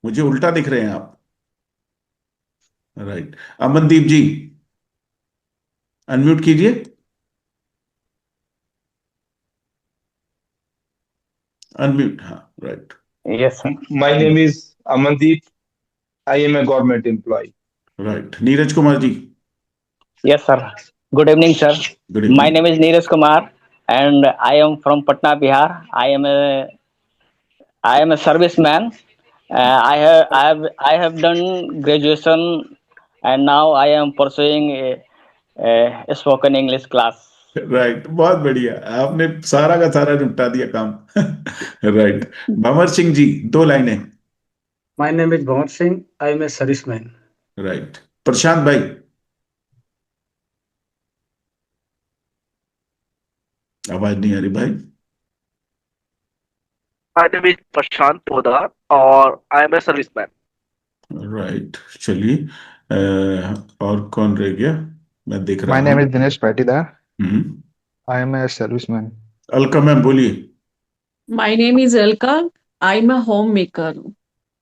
मुझे उल्टा दिख रहे हैं आप। राइट, अमनदीप जी अनम्यूट कीजिए। अनम्यूट, हाँ, right. Yes, sir. My name is Amandeep. I am a government employee. Right, Neeraj Kumar ji. Yes, sir. Good evening, sir. Good My evening. name is Neeraj Kumar, and I am from Patna, Bihar. I am a serviceman. I have done graduation, and now I am pursuing a spoken English class. Right, बहुत बढ़िया, आपने सारा का सारा निपटा दिया काम। राइट, भंवर सिंह जी 2 लाइनें। My name is Bhavat Singh. I am a serviceman. राइट, प्रशांत भाई। आवाज नहीं आ रही भाई। My name is Prashant Podar और I am a serviceman. Right, चलिए और कौन रह गया, मैं देख रहा My name हूँ। is Dinesh Patidar. Hmm, I am a serviceman. Alka ma'am बोलिए। My name is Elka. I'm a homemaker.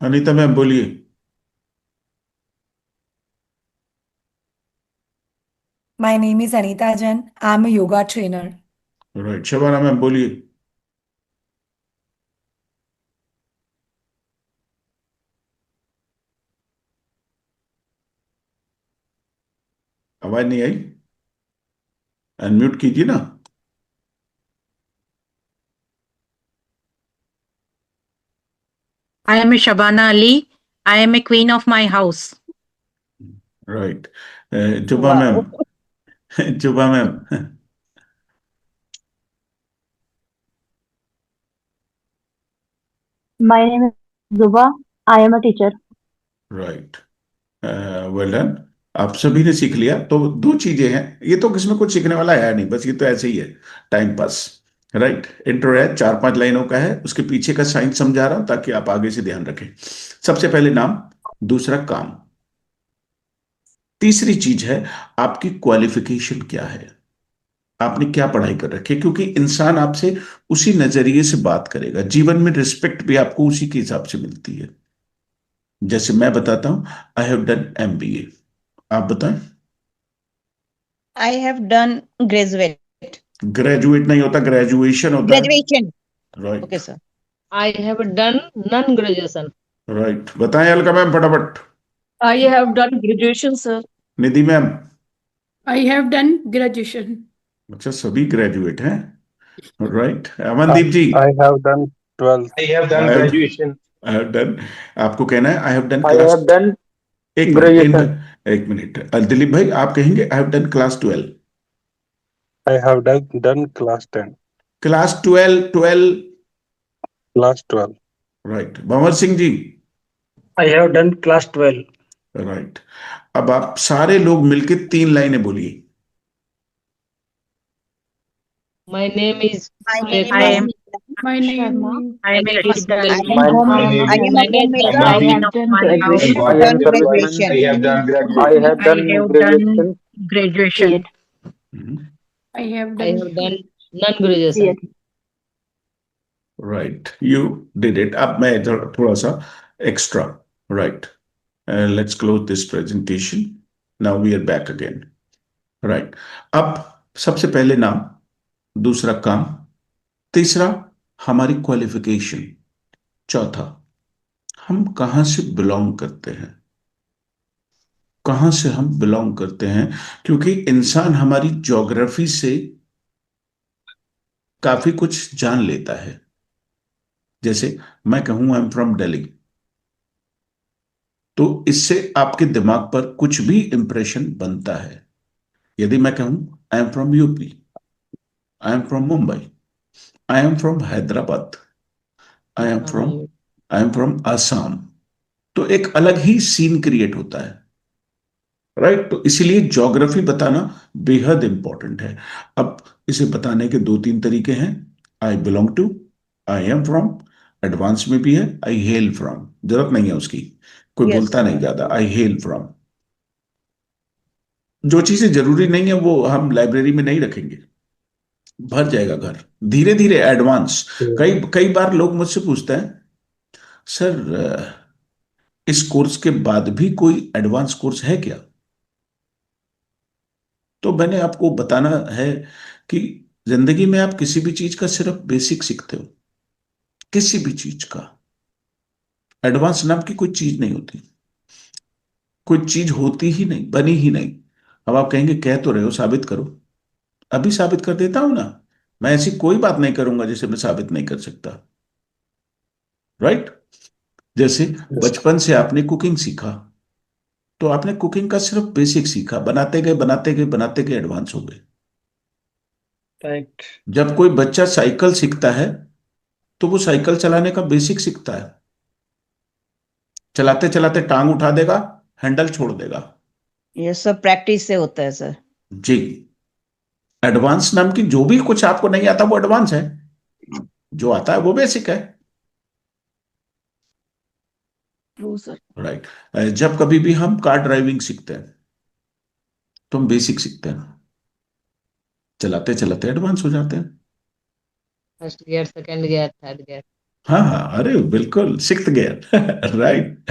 Anita ma'am बोलिए। My name is Anita Jain. I'm a yoga trainer. Right, Shabana ma'am बोलिए। आवाज नहीं आई, अनम्यूट कीजिए ना। I am a Shabana Ali. I am a queen of my house. Right, जुबा मैम। जुबा ma'am. My name is Zuba. I am a teacher. Right, well done. आप सभी ने सीख लिया। तो 2 चीजें हैं, ये तो किसमें कुछ सीखने वाला है नहीं, बस ये तो ऐसे ही है, टाइम पास। राइट, इंट्रो है, 4-5 लाइनों का है, उसके पीछे का साइंस समझा रहा हूं ताकि आप आगे से ध्यान रखें। सबसे पहले नाम, दूसरा काम, तीसरी चीज है आपकी क्वालिफिकेशन क्या है, आपने क्या पढ़ाई कर रखी है, क्योंकि इंसान आपसे उसी नजरिए से बात करेगा। जीवन में रिस्पेक्ट भी आपको उसी के हिसाब से मिलती है। जैसे मैं बताता हूं, आई हैव डन MBA, आप बताएं। I have done graduate. Graduate नहीं होता, ग्रेजुएशन होता है। Graduation. Right Okay, sir. I have done non-graduation. Right, बताएं अलका मैम फटाफट। I have done graduation, sir. Nidhi ma'am. I have done graduation. अच्छा, सभी ग्रेजुएट हैं। Right, Amandeep ji. I have done 12th. I have done graduation. I have done, आपको कहना है आई have done I class. have done एक graduation. मिनट, एक मिनट, दिलीप भाई आप कहेंगे I have done class 12। I have done class 10. Class 12। Class 12. Right, Bhanwar Singh ji. I have done class 12. राइट, अब आप सारे लोग मिलके 3 लाइनें बोलिए। My name is My name I is am My name I am a I teacher. I am My home. name I am a is homemaker. Amandeep. I have done done graduation. I am graduation. graduation. I have done graduation. I have I done have graduation. done graduation. I have I done have done non-graduation. Right, you did it. अब मैं थोड़ा सा extra. Right, let's close this presentation, now we are back again. Right, अब सबसे पहले नाम, दूसरा काम, तीसरा हमारी क्वालिफिकेशन, चौथा हम कहां से बिलोंग करते हैं, कहां से हम बिलोंग करते हैं, क्योंकि इंसान हमारी ज्योग्राफी से काफी कुछ जान लेता है। जैसे मैं कहूं आई एम फ्रॉम दिल्ली, तो इससे आपके दिमाग पर कुछ भी इंप्रेशन बनता है। यदि मैं कहूं आई am from UP, I am from Mumbai, I am from Hyderabad, I am from Assam, तो एक अलग ही सीन क्रिएट होता है। राइट, तो इसीलिए ज्योग्राफी बताना बेहद इंपॉर्टेंट है। अब इसे बताने के 2-3 तरीके हैं। I belong to, I am from, advance में भी है आई हेल फ्रॉम, जरूरत नहीं है उसकी, कोई Yes, बोलता नहीं sir. ज्यादा, आई हेल फ्रॉम। जो चीजें जरूरी नहीं है वो हम लाइब्रेरी में नहीं रखेंगे, भर जाएगा घर। धीरे धीरे एडवांस। कई कई बार लोग मुझसे पूछते हैं, सर इस कोर्स के बाद भी कोई एडवांस कोर्स है क्या? तो मैंने आपको बताना है कि जिंदगी में आप किसी भी चीज का सिर्फ बेसिक सीखते हो, किसी भी चीज का। एडवांस नाम की कोई चीज नहीं होती, कोई चीज होती ही नहीं, बनी ही नहीं। अब आप कहेंगे कह तो रहे हो, साबित करो। अभी साबित कर देता हूं ना, मैं ऐसी कोई बात नहीं करूंगा जिसे मैं साबित नहीं कर सकता। राइट, जैसे बचपन से आपने कुकिंग सीखा, तो आपने कुकिंग का सिर्फ बेसिक सीखा, बनाते गए बनाते गए बनाते गए एडवांस हो गए। Right. जब कोई बच्चा साइकिल सीखता है तो वो साइकिल चलाने का बेसिक सीखता है, चलाते चलाते टांग उठा देगा, हैंडल छोड़ देगा। ये सब प्रैक्टिस से होता है सर। जी, एडवांस नाम की जो भी कुछ आपको नहीं आता वो एडवांस है, जो आता है वो बेसिक है। True, sir. राइट, जब कभी भी हम कार ड्राइविंग सीखते हैं तो हम बेसिक सीखते हैं, चलाते चलाते एडवांस हो जाते हैं। First gear, second gear, third gear. हाँ हाँ, अरे बिल्कुल, सिक्स्थ गियर। राइट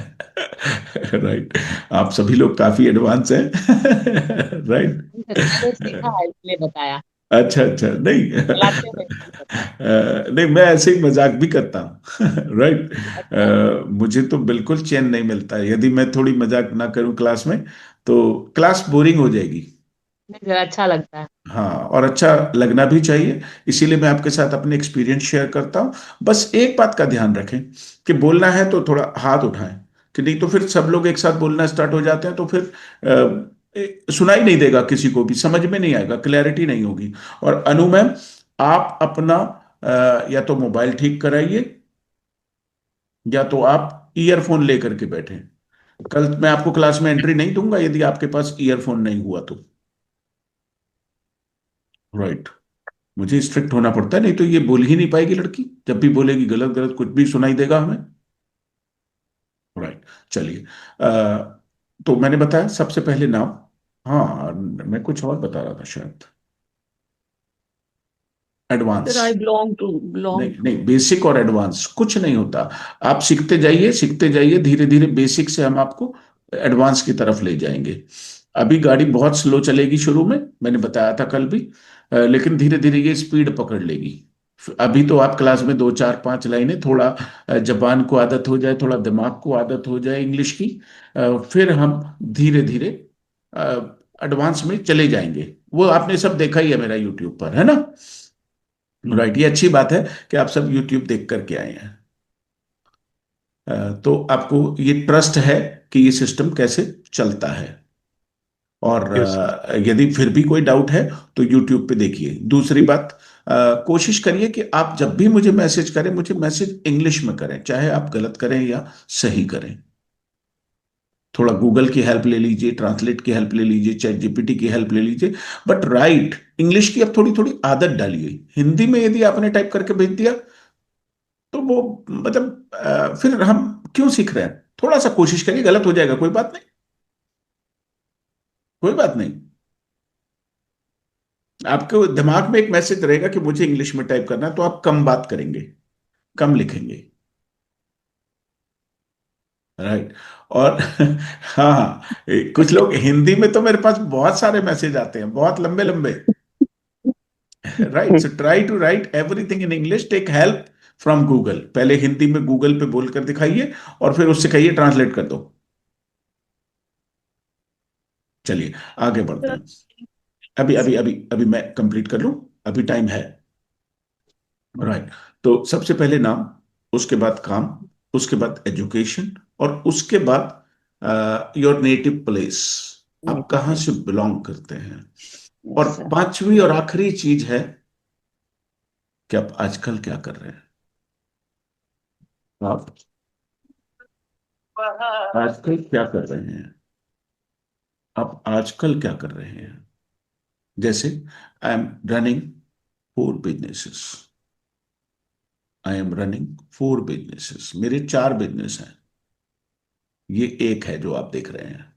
राइट, आप सभी लोग काफी एडवांस हैं। राइट, मैंने सीखा है इसलिए बताया। अच्छा अच्छा, नहीं चलाते हुए नहीं बताया। नहीं, मैं ऐसे ही मजाक भी करता हूँ। राइट, मुझे तो बिल्कुल चैन नहीं मिलता है। यदि मैं थोड़ी मजाक ना करूं क्लास में तो क्लास बोरिंग हो जाएगी। नहीं, जरा अच्छा लगता है। हाँ, और अच्छा लगना भी चाहिए, इसीलिए मैं आपके साथ अपने एक्सपीरियंस शेयर करता हूँ। बस एक बात का ध्यान रखें कि बोलना है तो थोड़ा हाथ उठाएं, कि नहीं तो फिर सब लोग एक साथ बोलना स्टार्ट हो जाते हैं तो फिर सुनाई नहीं देगा, किसी को भी समझ में नहीं आएगा, क्लैरिटी नहीं होगी। और अनु मैम, आप अपना या तो मोबाइल ठीक कराइए या तो आप ईयरफोन लेकर के बैठे। कल मैं आपको क्लास में एंट्री नहीं दूंगा यदि आपके पास ईयरफोन नहीं हुआ तो। राइट, मुझे स्ट्रिक्ट होना पड़ता है, नहीं तो ये बोल ही नहीं पाएगी लड़की। जब भी बोलेगी गलत गलत कुछ भी सुनाई देगा हमें। राइट, चलिए। तो मैंने बताया सबसे पहले नाम। हाँ, मैं कुछ और बता रहा था शायद। एडवांस। सर आई बिलोंग नहीं नहीं, बेसिक और एडवांस कुछ नहीं होता। आप सीखते जाइए सीखते जाइए, धीरे धीरे बेसिक से हम आपको एडवांस की तरफ ले जाएंगे। अभी गाड़ी बहुत स्लो चलेगी शुरू में, मैंने बताया था कल भी, लेकिन धीरे धीरे ये स्पीड पकड़ लेगी। अभी तो आप क्लास में 2 4 5 लाइनें, थोड़ा जबान को आदत हो जाए, थोड़ा दिमाग को आदत हो जाए इंग्लिश की, फिर हम धीरे धीरे एडवांस में चले जाएंगे। वो आपने सब देखा ही है मेरा यूट्यूब पर, है ना। राइट, ये अच्छी बात है कि आप सब यूट्यूब देख करके आए हैं। तो आपको ये ट्रस्ट है कि ये सिस्टम कैसे चलता है। और Yes. यदि फिर भी कोई डाउट है तो यूट्यूब पे देखिए। दूसरी बात, कोशिश करिए कि आप जब भी मुझे मैसेज करें, मुझे मैसेज इंग्लिश में करें, चाहे आप गलत करें या सही करें। थोड़ा गूगल की हेल्प ले लीजिए, ट्रांसलेट की हेल्प ले लीजिए, चैट जीपीटी की हेल्प ले लीजिए, बट राइट इंग्लिश की अब थोड़ी थोड़ी आदत डालिए। हिंदी में यदि आपने टाइप करके भेज दिया तो वो मतलब फिर हम क्यों सीख रहे हैं। थोड़ा सा कोशिश करिए, गलत हो जाएगा कोई बात नहीं, कोई बात नहीं। आपके दिमाग में एक मैसेज रहेगा कि मुझे इंग्लिश में टाइप करना है, तो आप कम बात करेंगे, कम लिखेंगे। राइट। और हाँ हाँ, कुछ लोग हिंदी में, तो मेरे पास बहुत सारे मैसेज आते हैं, बहुत लंबे लंबे। Right, so try to write everything in English, take help from Google. पहले हिंदी में गूगल पे बोलकर दिखाइए और फिर उससे कहिए ट्रांसलेट कर दो। चलिए आगे बढ़ते हैं। अभी अभी अभी अभी मैं कंप्लीट कर लूं, अभी टाइम है। राइट, तो सबसे पहले नाम, उसके बाद काम, उसके बाद एजुकेशन, और उसके बाद योर नेटिव प्लेस, आप कहाँ से बिलोंग करते हैं। और पांचवी और आखिरी चीज है कि आप आजकल क्या कर रहे हैं। आप आजकल क्या कर रहे हैं, आप आजकल क्या कर रहे हैं। जैसे आई am running 4 businesses, I am running 4 businesses, मेरे 4 बिजनेस हैं, ये एक है जो आप देख रहे हैं।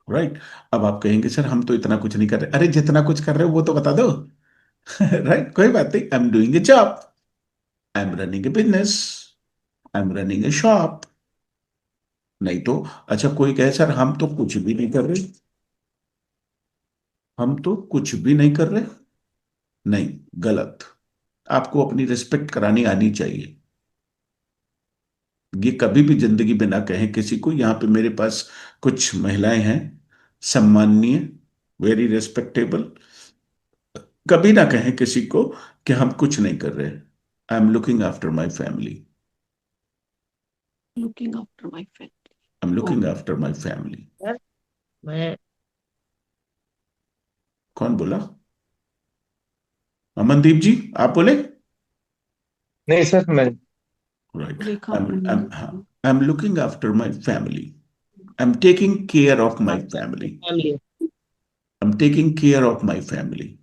राइट, अब आप कहेंगे सर हम तो इतना कुछ नहीं कर रहे। अरे जितना कुछ कर रहे हो वो तो बता दो। राइट, कोई बात नहीं। I am doing a job, I am running A business, I am running A shop. नहीं तो अच्छा, कोई कहे सर हम तो कुछ भी नहीं कर रहे, हम तो कुछ भी नहीं कर रहे। नहीं, गलत। आपको अपनी रिस्पेक्ट करानी आनी चाहिए। ये कभी भी जिंदगी में ना कहें किसी को। यहाँ पे मेरे पास कुछ महिलाएं हैं, सम्माननीय, वेरी रिस्पेक्टेबल। कभी ना कहें किसी को कि हम कुछ नहीं कर रहे। I am looking after my family, looking after my family. I am looking after my family. Sir मैं कौन बोला। अमनदीप जी आप बोले। नहीं सर, मैं right, Rekha I am looking after my family, I am taking care of my family, family. I am taking care of my family.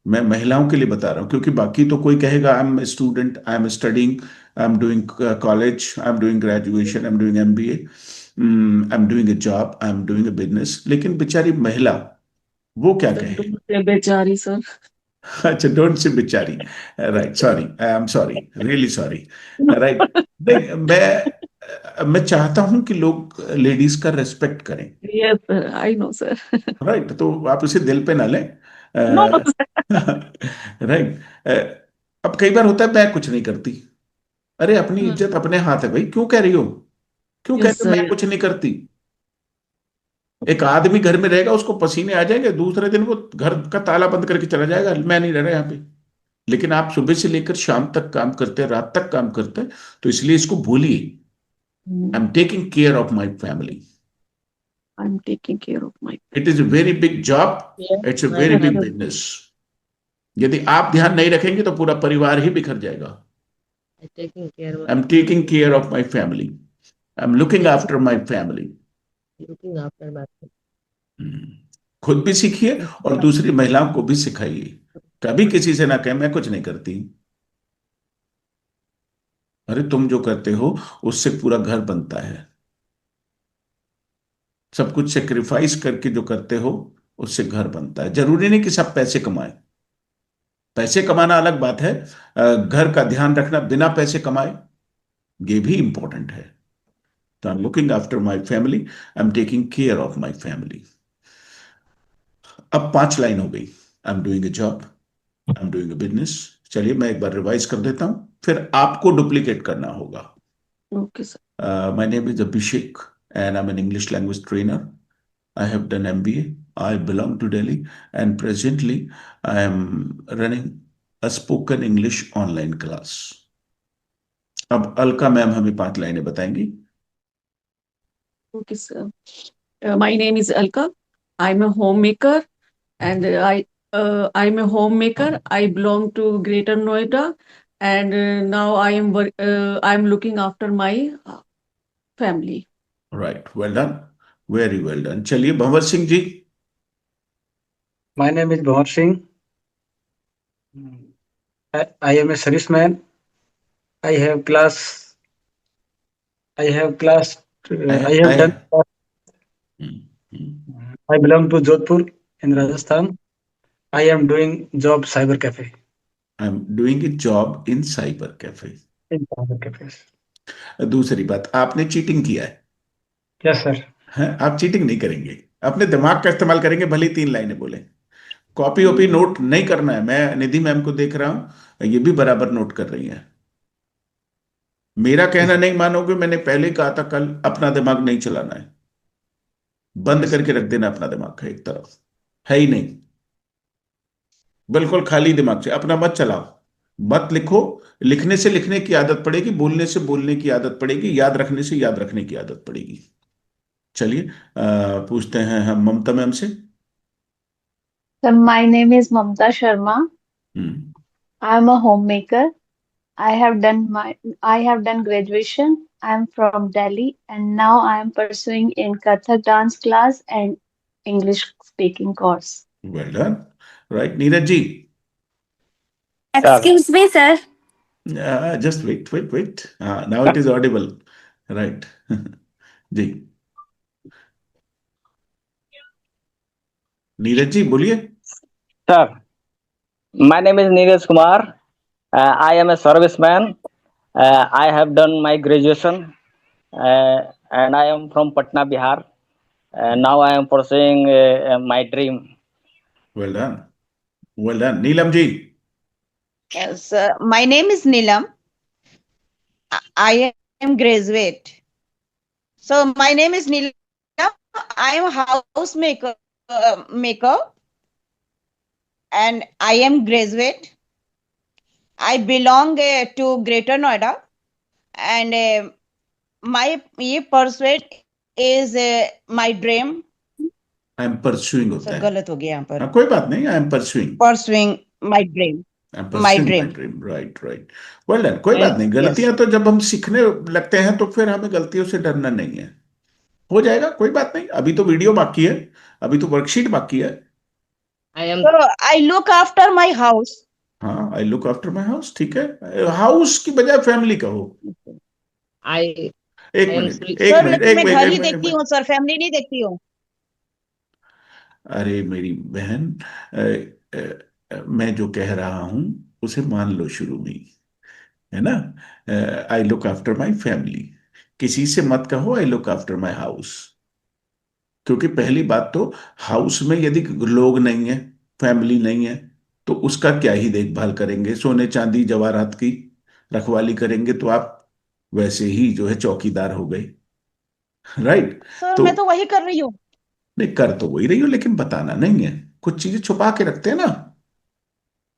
मैं महिलाओं के लिए बता रहा हूँ, क्योंकि बाकी तो कोई कहेगा I am student, I am studying, I am doing college, I am doing graduation, I am doing MBA, I am doing a job, I am doing a business. लेकिन बेचारी महिला वो क्या कहे। बेचारी सर। अच्छा, डोंट से बेचारी। Right, sorry, I am sorry, really sorry. Right, मैं चाहता हूं कि लोग लेडीज का रेस्पेक्ट करें। Yes sir, I know sir. Right, तो आप उसे दिल पे ना लें। नो राइट, अब कई बार होता है मैं कुछ नहीं करती। अरे अपनी इज्जत अपने हाथ है भाई, क्यों कह रही हो, क्यों कह रही हो मैं कुछ नहीं करती। एक आदमी घर में रहेगा, उसको पसीने आ जाएंगे, दूसरे दिन वो घर का ताला बंद करके चला जाएगा, मैं नहीं रह रहा यहाँ पे। लेकिन आप सुबह से लेकर शाम तक काम करते हैं, रात तक काम करते हैं, तो इसलिए इसको भूलिए। I am taking care of my family, I'm taking care of my it is a very big job, it's a very big business. यदि आप ध्यान नहीं रखेंगे तो पूरा परिवार ही बिखर जाएगा। taking care of I'm taking care of my family, I'm looking after my family. looking after my खुद भी सीखिए और दूसरी महिलाओं को भी सिखाइए। कभी किसी से ना कहे मैं कुछ नहीं करती। अरे तुम जो करते हो उससे पूरा घर बनता है। सब कुछ सेक्रीफाइस करके जो करते हो उससे घर बनता है। जरूरी नहीं कि सब पैसे कमाए। पैसे कमाना अलग बात है, घर का ध्यान रखना बिना पैसे कमाए ये भी इंपॉर्टेंट है। तो I am looking after my family, I am taking care of my family. अब 5 लाइन हो गई। I am doing a job, I am doing a business. चलिए मैं एक बार रिवाइज कर देता हूं, फिर आपको डुप्लीकेट करना होगा। Okay, sir. My name is Abhishek and I'm an English language trainer. I have done MBA. I belong to Delhi and presently I am running a spoken English online class. अब अलका मैम हमें 5 लाइनें बताएंगी। Okay, sir. My name is Alka. I'm a homemaker, and I'm a homemaker. I belong to Greater Noida, and now I'm looking after my family. Right, well done, very well done. चलिए भंवर सिंह जी। My name is Bhavat Singh. I am a serviceman. I have class. I have class. I have done. I belong to Jodhpur in Rajasthan. I am doing job cyber cafe. I'm doing a job in cyber cafe. In cyber cafes. दूसरी बात, आपने चीटिंग किया है। Yes, sir. हैं? आप चीटिंग नहीं करेंगे, अपने दिमाग का इस्तेमाल करेंगे, भले ही 3 लाइनें बोले। कॉपी ओपी नोट नहीं करना है। मैं निधि मैम को देख रहा हूं, ये भी बराबर नोट कर रही हैं। मेरा कहना नहीं मानोगे, मैंने पहले ही कहा था कल, अपना दिमाग नहीं चलाना है। बंद करके रख देना अपना दिमाग, है एक तरफ, है ही नहीं, बिल्कुल खाली दिमाग से अपना मत चलाओ। मत लिखो, लिखने से लिखने की आदत पड़ेगी, बोलने से बोलने की आदत पड़ेगी, याद रखने से याद रखने की आदत पड़ेगी। चलिए पूछते हैं हम ममता मैम से। Sir, my name is Mamta Sharma. I am a homemaker. I have done graduation. I am from Delhi and now I am pursuing in Kathak dance class and English speaking course. Well done. Right, Neeraj ji. Excuse me, sir. Just wait. Now it is audible. Right. जी नीरज जी बोलिए। Sir, my name is Neeraj Kumar. I am a serviceman. I have done my graduation, and I am from Patna, Bihar. Now I am pursuing my dream. Well done. Well done. Neelam ji. Yes, my name is Neelam. I am graduate. So my name is Neelam. I am house maker, and I am graduate. I belong to Greater Noida, and my pursuit is my dream. I am pursuing होता है। गलत हो गया यहाँ पर। कोई बात नहीं, I am pursuing. Pursuing my dream. I'm pursuing my dream. Right. Well done. कोई बात नहीं, गलतियां तो जब हम सीखने लगते हैं तो फिर हमें गलतियों से डरना नहीं है, हो जाएगा, कोई बात नहीं। अभी तो वीडियो बाकी है, अभी तो वर्कशीट बाकी है। I look after my house. हाँ, I look after my house, ठीक है। हाउस की बजाय फैमिली कहो। एक मिनट। मैं घर ही देखती हूँ सर, फैमिली नहीं देखती हूँ। अरे मेरी बहन, मैं जो कह रहा हूं उसे मान लो शुरू में, है ना। I look after my family, किसी से मत कहो I look after my house, क्योंकि पहली बात तो हाउस में यदि लोग नहीं है, फैमिली नहीं है, तो उसका क्या ही देखभाल करेंगे। सोने चांदी जवाहरात की रखवाली करेंगे तो आप वैसे ही जो है चौकीदार हो गए। राइट। सर मैं तो वही कर रही हूँ। नहीं, कर तो वही रही हो, लेकिन बताना नहीं है, कुछ चीजें छुपा के रखते हैं ना।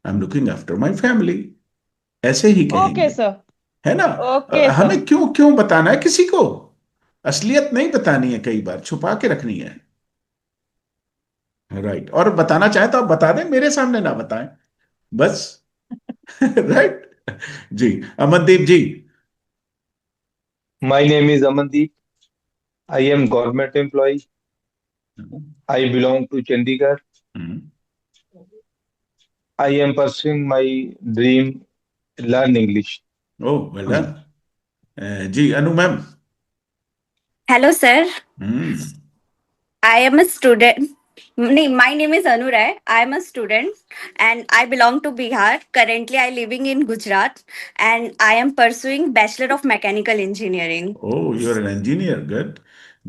I am looking after my family, ऐसे ही कहेंगे। ओके सर, है ना। हमें क्यों बताना है किसी को, असलियत नहीं बतानी है, कई बार छुपा के रखनी है। राइट। और बताना चाहे तो आप बता दें, मेरे सामने ना बताएं बस। Right ji. Amandeep ji. My name is Amandeep. I am government employee. I belong to Chandigarh. I am pursuing my dream, learn English. Oh, well done. जी Anu ma'am. Hello, sir. Hmm I am a student. My name is Anu Rai. I am a student and I belong to Bihar. Currently, I living in Gujarat and I am pursuing Bachelor of Mechanical Engineering. Oh you are an engineer, good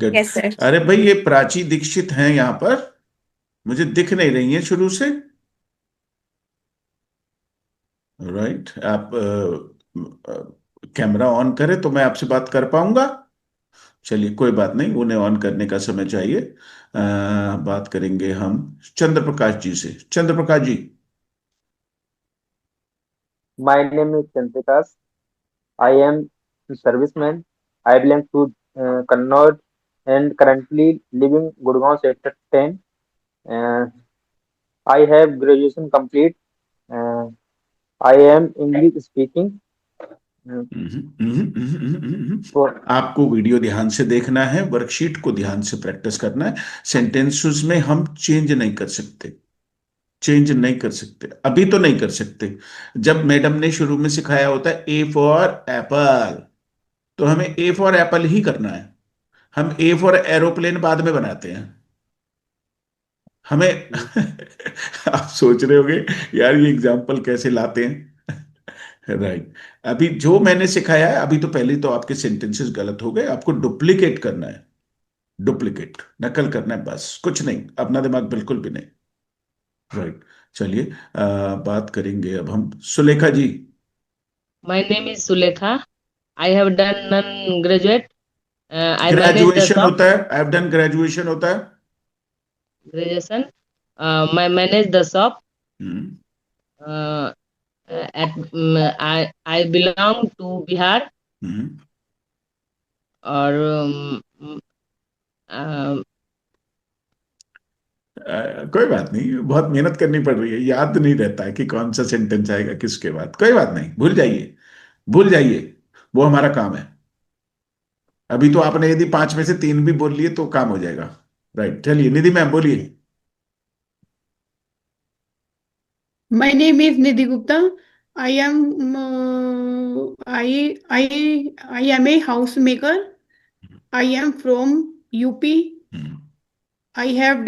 good. Yes, sir. अरे भाई ये प्राची दीक्षित हैं यहाँ पर, मुझे दिख नहीं रही हैं शुरू से। राइट आप कैमरा ऑन करें तो मैं आपसे बात कर पाऊंगा। चलिए कोई बात नहीं, उन्हें ऑन करने का समय चाहिए। बात करेंगे हम चंद्र प्रकाश जी से। चंद्र Prakash ji. My name is Chantikas. I am a serviceman. I belong to Kannauj and currently living Gurgaon Sector 10. Uh, I have graduation complete. Uh, I am English speaking. So आपको वीडियो ध्यान से देखना है, वर्कशीट को ध्यान से प्रैक्टिस करना है। सेंटेंसेस में हम चेंज नहीं कर सकते, चेंज नहीं कर सकते, अभी तो नहीं कर सकते। जब मैडम ने शुरू में सिखाया होता है ए फॉर एप्पल, तो हमें ए फॉर एप्पल ही करना है। हम ए फॉर एरोप्लेन बाद में बनाते हैं। हमें आप सोच रहे होंगे यार ये एग्जाम्पल कैसे लाते हैं। राइट अभी जो मैंने सिखाया है, अभी तो पहले तो आपके सेंटेंसेस गलत हो गए, आपको डुप्लीकेट करना है, डुप्लीकेट नकल करना है, बस कुछ नहीं, अपना दिमाग बिल्कुल भी नहीं। राइट चलिए बात करेंगे अब हम सुलेखा जी। My name is Sulekha. I have done non-graduate. I manage the graduation shop. होता है, आई हैव डन ग्रेजुएशन होता है। Graduation. I manage the shop. Hmm, I belong to Bihar हम्म, और कोई बात नहीं, बहुत मेहनत करनी पड़ रही है, याद नहीं रहता है कि कौन सा सेंटेंस आएगा किसके बाद। कोई बात नहीं, भूल जाइए, भूल जाइए, वो हमारा काम है। अभी तो आपने यदि 5 में से 3 भी बोल लिए तो काम हो जाएगा। राइट चलिए निधि मैम बोलिए। My name is Nidhi Gupta. I am I am a housemaker. I am from UP. I have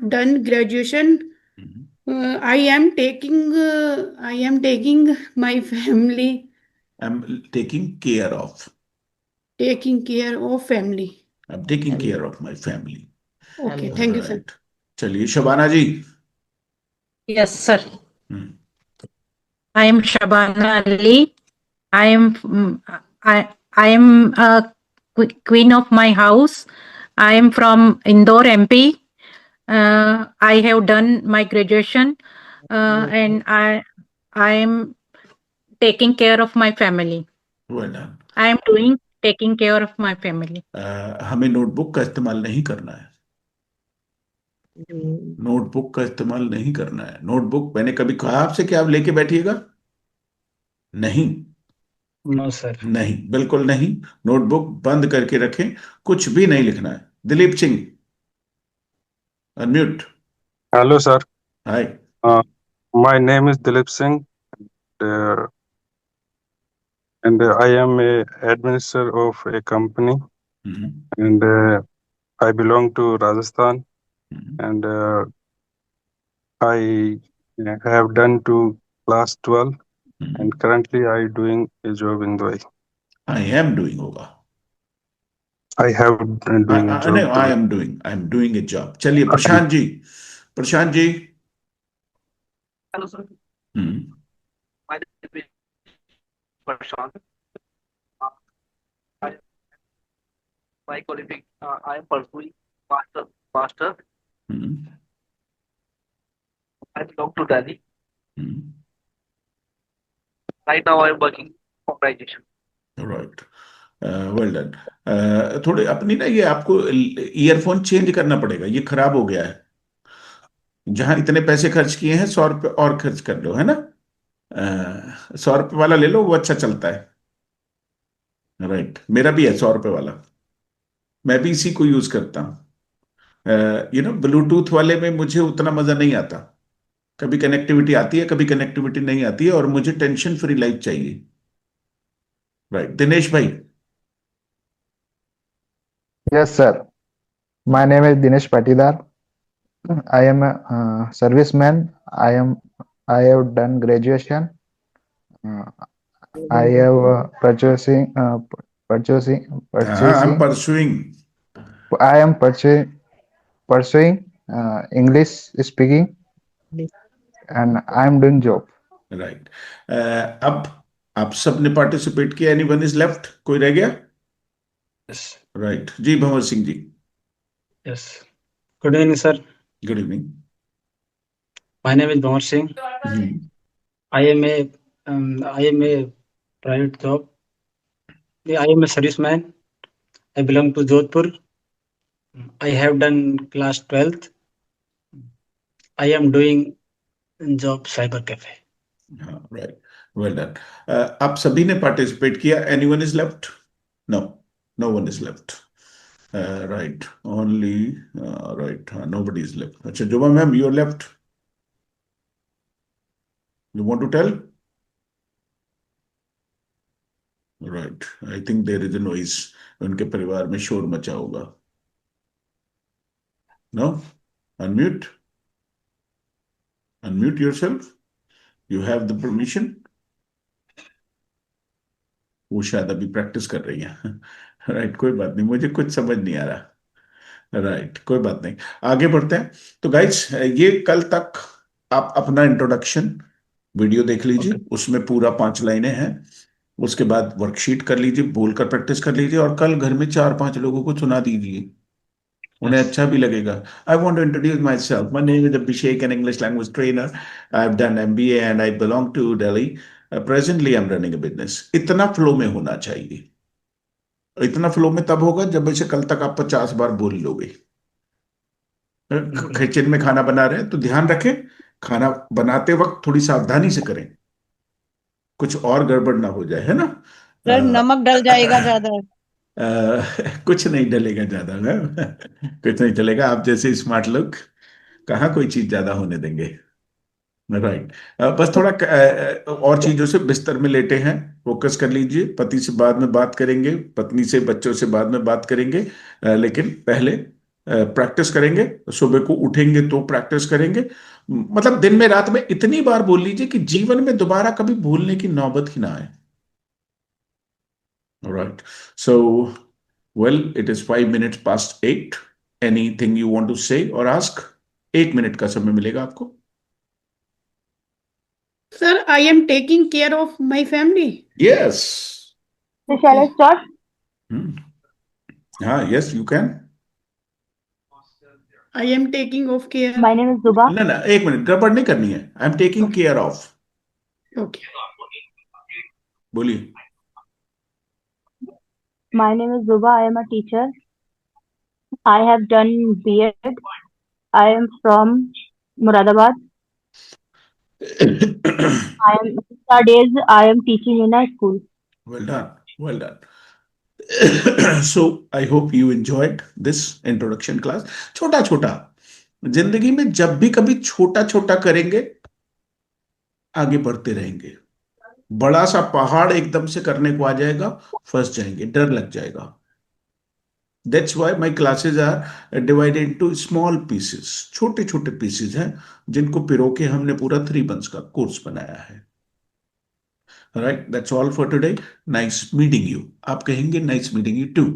done graduation. I am taking my family, I am taking care of, taking care of family. I am taking care of my family. Okay, thank you, sir. Right चलिए शबाना जी। Yes, sir. Hmm, I am Shabana Ali. I am I am a queen of my house. I am from Indore, MP. I have done my graduation, and I am taking care of my family. well done. I am taking care of my family. हमें नोटबुक का इस्तेमाल नहीं करना है, नोटबुक का इस्तेमाल नहीं करना है। नोटबुक मैंने कभी कहा आपसे कि आप लेके बैठिएगा? नहीं, नो सर। नहीं, बिल्कुल नहीं। नोटबुक बंद करके रखें, कुछ भी नहीं लिखना है। Dilip Singh unmute. Hello, sir. Hi. My name is Dilip Singh, uh, and I am a administrator of a company, and I belong to Rajasthan, and I have done to class 12, and currently I doing a job in Dubai. I am doing होगा, I have doing a job. नहीं I am doing a job. चलिए Prashant ji. Prashant ji. Hello, sir. Hmm, My name is Prashant. I, my qualification, I am pursuing master. Hmm, I belong to Delhi. Hmm, Right now, I am working for graduation. Right well done. थोड़े अपनी ना ये आपको ईयरफोन चेंज करना पड़ेगा, ये खराब हो गया है। जहां इतने पैसे खर्च किए हैं 100 रुपये और खर्च कर लो, है ना। 100 रुपये वाला ले लो, वो अच्छा चलता है। राइट मेरा भी है 100 रुपये वाला, मैं भी इसी को यूज करता हूँ। ब्लूटूथ वाले में मुझे उतना मजा नहीं आता। कभी कनेक्टिविटी आती है, कभी कनेक्टिविटी नहीं आती है, और मुझे टेंशन फ्री लाइफ चाहिए। राइट, दिनेश भाई। Yes, sir. My name is Dinesh Patidar. I am a serviceman. I have done graduation. I have purchasing. I'm pursuing. I am pursuing English speaking, and I am doing job. Right, अब आप सबने पार्टिसिपेट किया। Anyone is left? कोई रह गया? Yes. राइट, जी Bhanwar Singh ji. Yes. Good evening, sir. Good evening. My name is Bhavar Singh. I am a private job. I am a serviceman. I belong to Jodhpur. I have done class 12th. I am doing job cyber cafe. हाँ, राइट, वेल डन। आप सभी ने पार्टिसिपेट किया। Anyone is left? No, no one is left. Right, only right, हाँ, नोबडी इज लेफ्ट। अच्छा, Joba ma'am, you are left. You want to tell? Right, I think there is a noise. उनके परिवार में शोर मचा होगा। No, unmute, unmute yourself. You have the permission. वो शायद अभी प्रैक्टिस कर रही है। राइट, कोई बात नहीं, मुझे कुछ समझ नहीं आ रहा। राइट, कोई बात नहीं, आगे बढ़ते हैं। तो गाइस, ये कल तक आप अपना इंट्रोडक्शन वीडियो देख लीजिए। उसमें पूरा 5 लाइनें हैं। उसके बाद वर्कशीट कर लीजिए, बोलकर प्रैक्टिस कर लीजिए, और कल घर में 4-5 लोगों को सुना दीजिए, उन्हें अच्छा भी लगेगा। I want to introduce myself. My name is Abhishek, an English language trainer. I have done MBA and I belong to Delhi. Presently I am running a business. इतना फ्लो में होना चाहिए। इतना फ्लो में तब होगा जब इसे कल तक आप 50 बार बोल लोगे। किचन में खाना बना रहे हैं तो ध्यान रखें, खाना बनाते वक्त थोड़ी सावधानी से करें, कुछ और गड़बड़ ना हो जाए, है ना? सर, नमक डल जाएगा ज्यादा। कुछ नहीं डलेगा ज्यादा मैम। कुछ नहीं डलेगा। आप जैसे स्मार्ट लोग कहाँ कोई चीज ज्यादा होने देंगे। राइट, बस थोड़ा और चीजों से बिस्तर में लेटे हैं, फोकस कर लीजिए। पति से बाद में बात करेंगे, पत्नी से, बच्चों से बाद में बात करेंगे, लेकिन पहले प्रैक्टिस करेंगे। सुबह को उठेंगे तो प्रैक्टिस करेंगे। मतलब दिन में, रात में इतनी बार बोल लीजिए कि जीवन में दोबारा कभी भूलने की नौबत ही ना आए। Right. So, well, it is 5 minutes past 8. Anything you want to say or ask? 1 minute का समय मिलेगा आपको। Sir, I am taking care of my family. Yes. So shall I start? हाँ, yes, you can. I am taking of care. My name is Zuba. ना, 1 मिनट, गड़बड़ नहीं करनी है। I am taking care of. Okay. बोलिए। My name is Zuba. I am a teacher. I have done B.Ed. I am from Muradabad. Nowadays I am teaching in a school. Well done. Well done. So I hope you enjoyed this introduction class. छोटा छोटा, जिंदगी में जब भी कभी छोटा छोटा करेंगे, आगे बढ़ते रहेंगे। बड़ा सा पहाड़ एकदम से करने को आ जाएगा, फंस जाएंगे, डर लग जाएगा। That's why my classes are divided into small pieces. छोटे छोटे pieces हैं जिनको पिरो के हमने पूरा 3 months का कोर्स बनाया है। Right, that's all for today. Nice meeting you. आप कहेंगे nice meeting you too.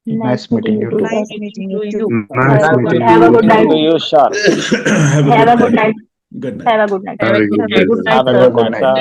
Nice meeting you too. Nice meeting you. Nice meeting Have a you. good night. You sure. Have a Have a good good night. night. Good night. Have a good night. Have a good night. Have a good night.